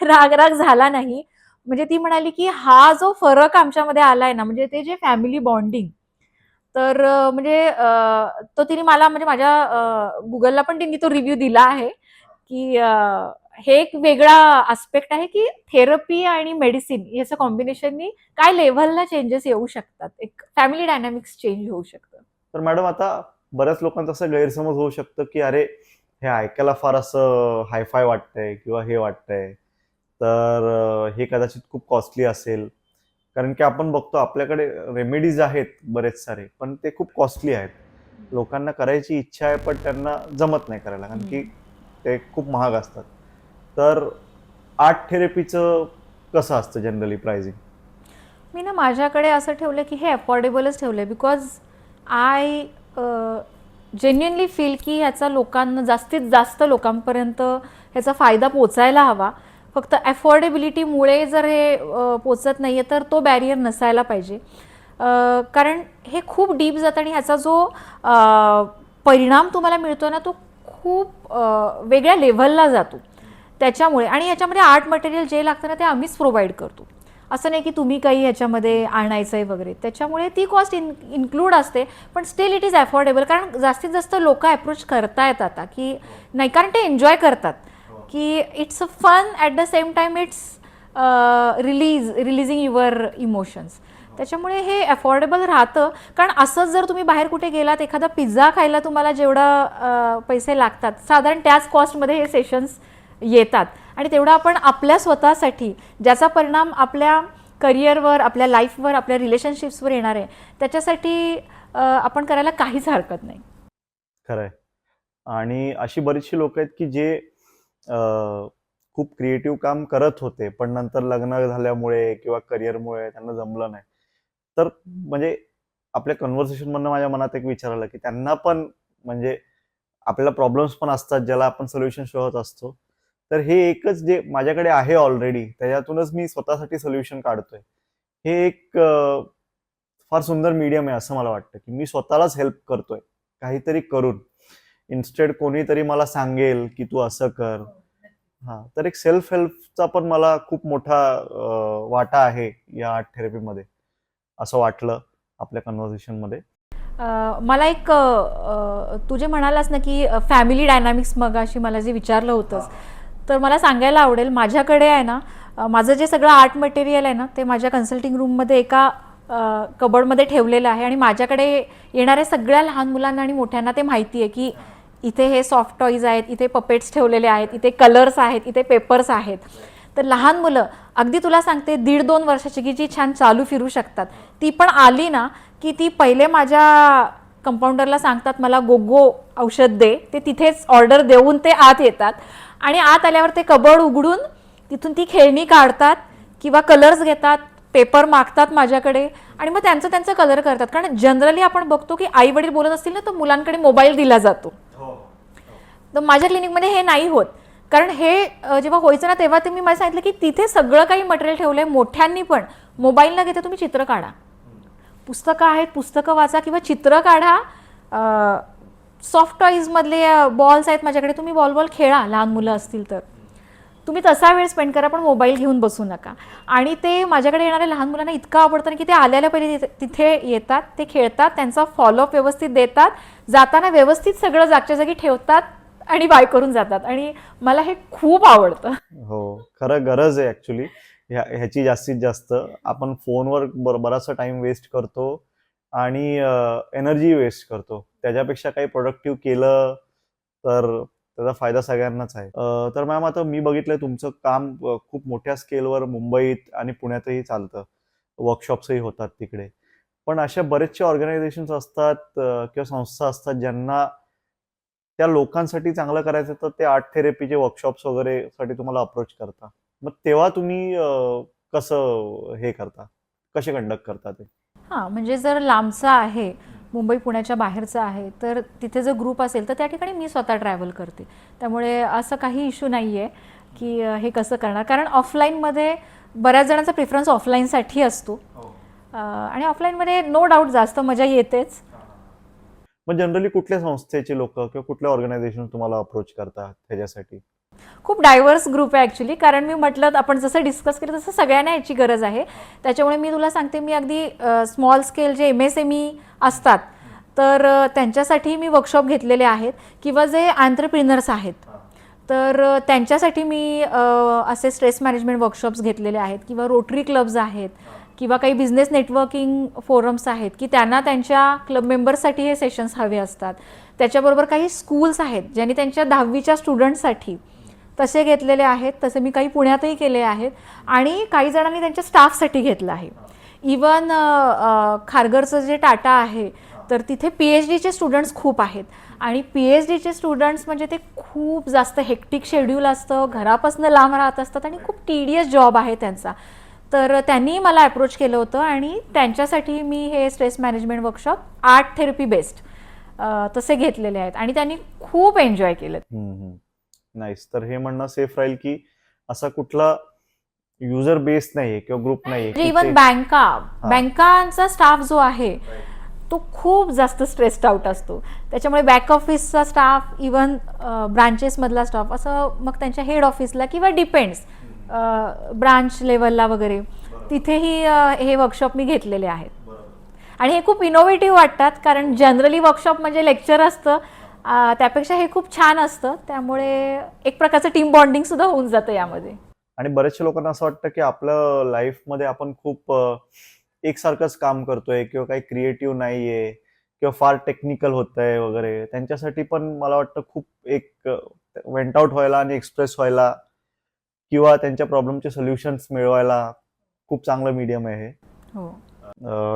राग झाला नाही. म्हणजे ती म्हणाली, की हा जो फरक आमच्यामध्ये आलाय ना, म्हणजे ते जे फॅमिली बॉन्डिंग, तर म्हणजे तो तिने मला म्हणजे माझ्या गुगलला पण तिने तो रिव्ह्यू दिला आहे, की हे एक वेगळा आस्पेक्ट आहे, की थेरपी आणि मेडिसिन याचं कॉम्बिनेशननी काय लेव्हलला चेंजेस येऊ शकतात. एक फॅमिली डायनॅमिक्स चेंज होऊ शकतं. तर मॅडम आता बऱ्याच लोकांचा असं गैरसमज होऊ शकतं, की अरे हे ऐकायला फार असं हायफाय वाटतंय किंवा हे वाटतंय, तर हे कदाचित खूप कॉस्टली असेल. कारण की आपण बघतो आपल्याकडे रेमेडीज आहेत बरेच सारे, पण ते खूप कॉस्टली आहेत. लोकांना करायची इच्छा आहे, पण त्यांना जमत नाही करायला, कारण की ते खूप महाग असतात. तर आर्ट थेरपीचं कसं असतं जनरली प्राइसिंग? मी ना माझ्याकडे असं ठेवलं, की हे अफोर्डेबलच ठेवलंय, बिकॉज आय जेन्युइनली फील की ह्याचा लोकांना जास्तीत जास्त लोकांपर्यंत ह्याचा फायदा पोचायला हवा. फक्त अफोर्डेबिलिटीमुळे जर हे पोचत नाहीये तर तो बॅरियर नसायला पाहिजे. कारण हे खूप डीप जातं आणि ह्याचा जो परिणाम तुम्हाला मिळतो ना, तो खूप वेगळ्या लेव्हलला जातो. त्याच्यामुळे आणि ह्याच्यामध्ये आर्ट मटेरियल जे लागतं ना, ते आम्हीच प्रोव्हाइड करतो. असं नाही की तुम्ही काही ह्याच्यामध्ये आणायचं आहे वगैरे. त्याच्यामुळे ती कॉस्ट इन्क्लूड असते, पण स्टील इट इज अफोर्डेबल. कारण जास्तीत जास्त लोक अप्रोच करतायत आता, की नाही कारण ते एन्जॉय करतात, की it's a fun at the same time it's releasing your emotions. त्याच्यामुळे हे अफोर्डेबल राहतं. कारण असंच जर तुम्ही बाहेर कुठे गेलात, एखादा पिझ्झा खायला तुम्हाला जेवढा पैसे लागतात, साधारण त्याच कॉस्टमध्ये हे सेशन्स येतात. आणि तेवढं आपण आपल्या स्वतःसाठी, ज्याचा परिणाम आपल्या करिअरवर, आपल्या लाईफवर, आपल्या रिलेशनशिप्सवर येणार आहे, त्याच्यासाठी आपण करायला काहीच हरकत नाही. खरंय. आणि अशी बरीचशी लोक आहेत की जे खूप क्रिएटिव्ह काम करत होते, पण नंतर लग्न झाल्यामुळे किंवा करिअरमुळे त्यांना जमलं नाही. तर म्हणजे आपल्या कन्व्हर्सेशन मधनं माझ्या मनात एक विचार आला की त्यांना पण म्हणजे आपल्याला प्रॉब्लेम्स पण असतात ज्याला आपण सोल्युशन शोधत असतो. तर हे एकच जे माझ्याकडे आहे ऑलरेडी, त्याच्यातूनच मी स्वतःसाठी सोल्युशन काढतोय. हे एक फार सुंदर मीडियम आहे असं मला वाटतं, की मी स्वतःलाच हेल्प करतोय काहीतरी करून. इन्स्टेड कोणीतरी मला सांगेल की तू असं कर. हा, तर एक सेल्फ हेल्पचा पण मला खूप मोठा वाटा आहे या आर्ट थेरपीमध्ये, असं वाटलं आपल्या कन्व्हर्सेशन मध्ये. मला एक तू जे म्हणालास ना की फॅमिली डायनामिक्स, मगाशी मला जे विचारलं होतंस, तर मला सांगायला आवडेल, माझ्याकडे आहे ना, माझं जे सगळं आर्ट मटेरियल आहे ना, ते माझ्या कन्सल्टिंग रूममध्ये एका कबर्डमध्ये ठेवलेलं आहे. आणि माझ्याकडे येणाऱ्या सगळ्या लहान मुलांना आणि मोठ्यांना ते माहिती आहे की इथे हे सॉफ्ट टॉईज आहेत, इथे पपेट्स ठेवलेले आहेत, इथे कलर्स आहेत, इथे पेपर्स आहेत. तर लहान मुलं, अगदी तुला सांगते 1.5-2 वर्षाची, की जी छान चालू फिरू शकतात, ती पण आली ना की ती पहिले माझ्या कंपाऊंडरला सांगतात, मला गोगो औषध दे. ते तिथेच ऑर्डर देऊन ते आत येतात. आणि आत आल्यावर ते कबर्ड उघडून तिथून ती खेळणी काढतात किंवा कलर्स घेतात, पेपर मागतात माझ्याकडे, आणि मग त्यांचं त्यांचं कलर करतात. कारण जनरली आपण बघतो की आई वडील बोलत असतील ना, तर मुलांकडे मोबाईल दिला जातो. तर माझ्या क्लिनिकमध्ये हे नाही होत. कारण हे जेव्हा व्हायचं ना, तेव्हा ते मी मला सांगितलं की तिथे सगळं काही मटेरियल ठेवलंय. मोठ्यांनी पण मोबाईल न घेता तुम्ही चित्र काढा, पुस्तकं आहेत, पुस्तकं वाचा किंवा चित्र काढा. सॉफ्ट टॉईजमधले बॉल्स आहेत माझ्याकडे, तुम्ही बॉल खेळा, लहान मुलं असतील तर. तुम्ही तसा वेळ स्पेंड करा, पण मोबाईल घेऊन बसू नका. आणि ते माझ्याकडे येणाऱ्या लहान मुलांना इतकं आवडतं की ते आल्याला पहिले तिथे येतात, ते खेळतात, त्यांचा फॉलोअप व्यवस्थित देतात, जाताना व्यवस्थित सगळं जागच्या जागी ठेवतात आणि बाय करून जातात. आणि मला हे खूप आवडतं. हो, खरं गरज आहे ऍक्च्युली ह्याची. जास्तीत जास्त आपण फोनवर बराचसा टाइम वेस्ट करतो आणि एनर्जी वेस्ट करतो. त्याच्यापेक्षा काही प्रोडक्टिव्ह केलं तर त्याचा फायदा सगळ्यांनाच आहे. तर मॅम, आता मी बघितलंय तुमचं काम खूप मोठ्या स्केलवर मुंबईत आणि पुण्यातही चालतं, वर्कशॉप्सही होतात तिकडे. पण अशा बरेचसे ऑर्गनायझेशन्स असतात किंवा संस्था असतात ज्यांना त्या लोकांसाठी चांगलं करायचं, तर ते आर्ट थेरपीचे वर्कशॉप्स वगैरे साठी तुम्हाला अप्रोच करता. मग तेव्हा तुम्ही कसं हे करता, कसे कंडक्ट करता ते? हां, म्हणजे जर लांबचा आहे, मुंबई पुण्याच्या बाहेरचा आहे, तर तिथे जर ग्रुप असेल तर त्या ठिकाणी मी स्वतः ट्रॅव्हल करते. त्यामुळे असं काही इश्यू नाही आहे की हे कसं करणार. कारण ऑफलाईनमध्ये बऱ्याच जणांचा प्रिफरन्स ऑफलाईनसाठी असतो. आणि ऑफलाईनमध्ये नो डाऊट जास्त मजा येतेच. मग जनरली कुठल्या संस्थेचे लोक किंवा कुठल्या ऑर्गनायझेशन तुम्हाला अप्रोच करतात त्याच्यासाठी? खूप डायव्हर्स ग्रुप आहे ॲक्च्युली. कारण मी म्हटलं, आपण जसं डिस्कस केलं तसं सगळ्यांना याची गरज आहे. त्याच्यामुळे मी तुला सांगते, मी अगदी स्मॉल स्केल जे MSME असतात, तर त्यांच्यासाठी मी वर्कशॉप घेतलेले आहेत. किंवा जे एंटरप्रिनर्स आहेत, तर त्यांच्यासाठी मी असे स्ट्रेस मॅनेजमेंट वर्कशॉप्स घेतलेले आहेत. किंवा रोटरी क्लब्स आहेत, किंवा काही बिझनेस नेटवर्किंग फोरम्स आहेत की त्यांना त्यांच्या क्लब मेंबर्ससाठी हे सेशन्स हवे असतात. त्याच्याबरोबर काही स्कूल्स आहेत ज्यांनी त्यांच्या 10वीच्या स्टुडंट्ससाठी तसे घेतलेले आहेत. तसे मी काही पुण्यातही केले आहेत, आणि काही जणांनी त्यांच्या स्टाफसाठी घेतलं आहे. इवन खारघरचं जे टाटा आहे, तर तिथे PhDचे स्टुडंट्स खूप आहेत. आणि PhDचे स्टुडंट्स म्हणजे ते खूप जास्त हेक्टिक शेड्यूल असतं, घरापासून लांब राहत असतात, आणि खूप टीडियस जॉब आहे त्यांचा. तर त्यांनी मला अप्रोच केलं होतं, आणि त्यांच्यासाठी मी हे stress management workshop art therapy based तसे घेतलेले आहेत, आणि त्यांनी खूप एन्जॉय केलं. नाईस. तर हे म्हणणं सेफ राहील की असा कुठला युजर बेस नाहीये किंवा ग्रुप नाहीये. इवन बँकांचा स्टाफ जो आहे तो खूप जास्त स्ट्रेस्ड आउट असतो. त्याच्यामुळे बॅक ऑफिसचा स्टाफ, इवन ब्रांचेसमधला स्टाफ, असं मग त्यांच्या हेड ऑफिसला किंवा डिपेंड्स ब्रांच लेवलला वगैरे तिथेही हे वर्कशॉप मी घेतलेले आहेत. आणि हे खूप इनोव्हेटिव्ह वाटतात, कारण जनरली वर्कशॉप म्हणजे लेक्चर असतं, त्यापेक्षा हे खूप छान असतं. त्यामुळे एक प्रकारचं टीम बॉन्डिंग सुद्धा होऊन जातं यामध्ये. आणि बऱ्याचशा लोकांना असं वाटतं की आपलं लाईफमध्ये आपण खूप एकसारखंच काम करतोय किंवा काही क्रिएटिव्ह नाहीये किंवा फार टेक्निकल होतंय वगैरे. त्यांच्यासाठी पण मला वाटतं खूप एक वेंट आउट व्हायला आणि एक्सप्रेस व्हायला किंवा त्यांच्या प्रॉब्लेमचे सोल्युशन्स मिळवायला खूप चांगलं मीडियम आहे हे. हो.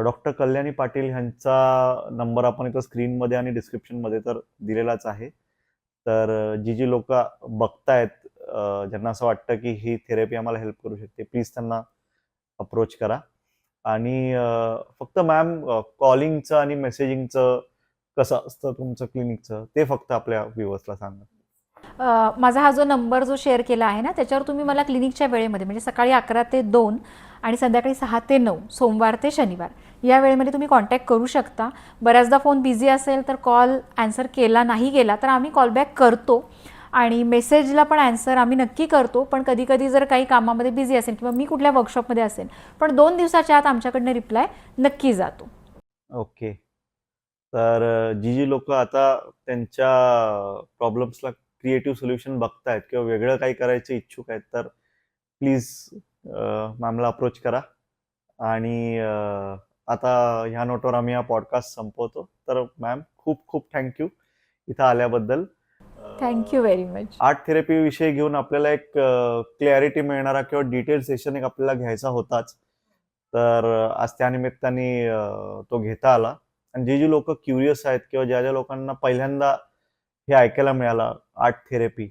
डॉक्टर कल्याणी पाटील ह्यांचा नंबर आपण इथं स्क्रीनमध्ये आणि डिस्क्रिप्शनमध्ये तर दिलेलाच आहे. तर जी लोक बघतायत, ज्यांना असं वाटतं की ही थेरपी आम्हाला हेल्प करू शकते, प्लीज त्यांना अप्रोच करा. आणि फक्त मॅम, कॉलिंगचं आणि मेसेजिंगचं कसं असतं तुमचं क्लिनिकचं, ते फक्त आपल्या व्ह्युअर्सला सांगा. माझा हा जो नंबर जो शेअर केला आहे ना, त्याच्यावर तुम्ही मला क्लिनिकच्या वेळेमध्ये म्हणजे सकाळी 11 ते 2 आणि संध्याकाळी 6 ते 9, सोमवार ते शनिवार या वेळेमध्ये तुम्ही कॉन्टॅक्ट करू शकता. बऱ्याचदा फोन बिझी असेल तर कॉल ॲन्सर केला नाही गेला तर आम्ही कॉलबॅक करतो आणि मेसेजला पण ॲन्सर आम्ही नक्की करतो. पण कधी कधी जर काही कामामध्ये बिझी असेल किंवा मी कुठल्या वर्कशॉपमध्ये असेल पण 2 दिवसाच्या आत आमच्याकडनं रिप्लाय नक्की जातो. ओके. तर जी लोक आता त्यांच्या प्रॉब्लेम्सला क्रिएटिव्ह सोल्युशन बघतायत किंवा वेगळं काही करायचे इच्छुक आहेत, तर प्लीज मॅमला अप्रोच करा. आणि आता ह्या नोटवर आम्ही हा पॉडकास्ट संपवतो. तर मॅम, खूप खूप थँक्यू इथं आल्याबद्दल. Thank you very much. Art therapy विषयी घेऊन आपल्याला एक क्लॅरिटी मिळणारा किंवा डिटेल सेशन एक आपल्याला घ्यायचा होताच. तर आज त्या निमित्ताने तो घेता आला. आणि जी लोक क्युरियस आहेत किंवा ज्या लोकांना पहिल्यांदा हे ऐकायला मिळालं आर्ट थेरपी,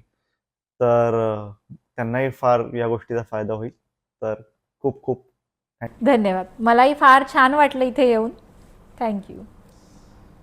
तर त्यांनाही फार या गोष्टीचा फायदा होईल. तर खूप खूप धन्यवाद. मलाही फार छान वाटलं इथे येऊन. थँक्यू.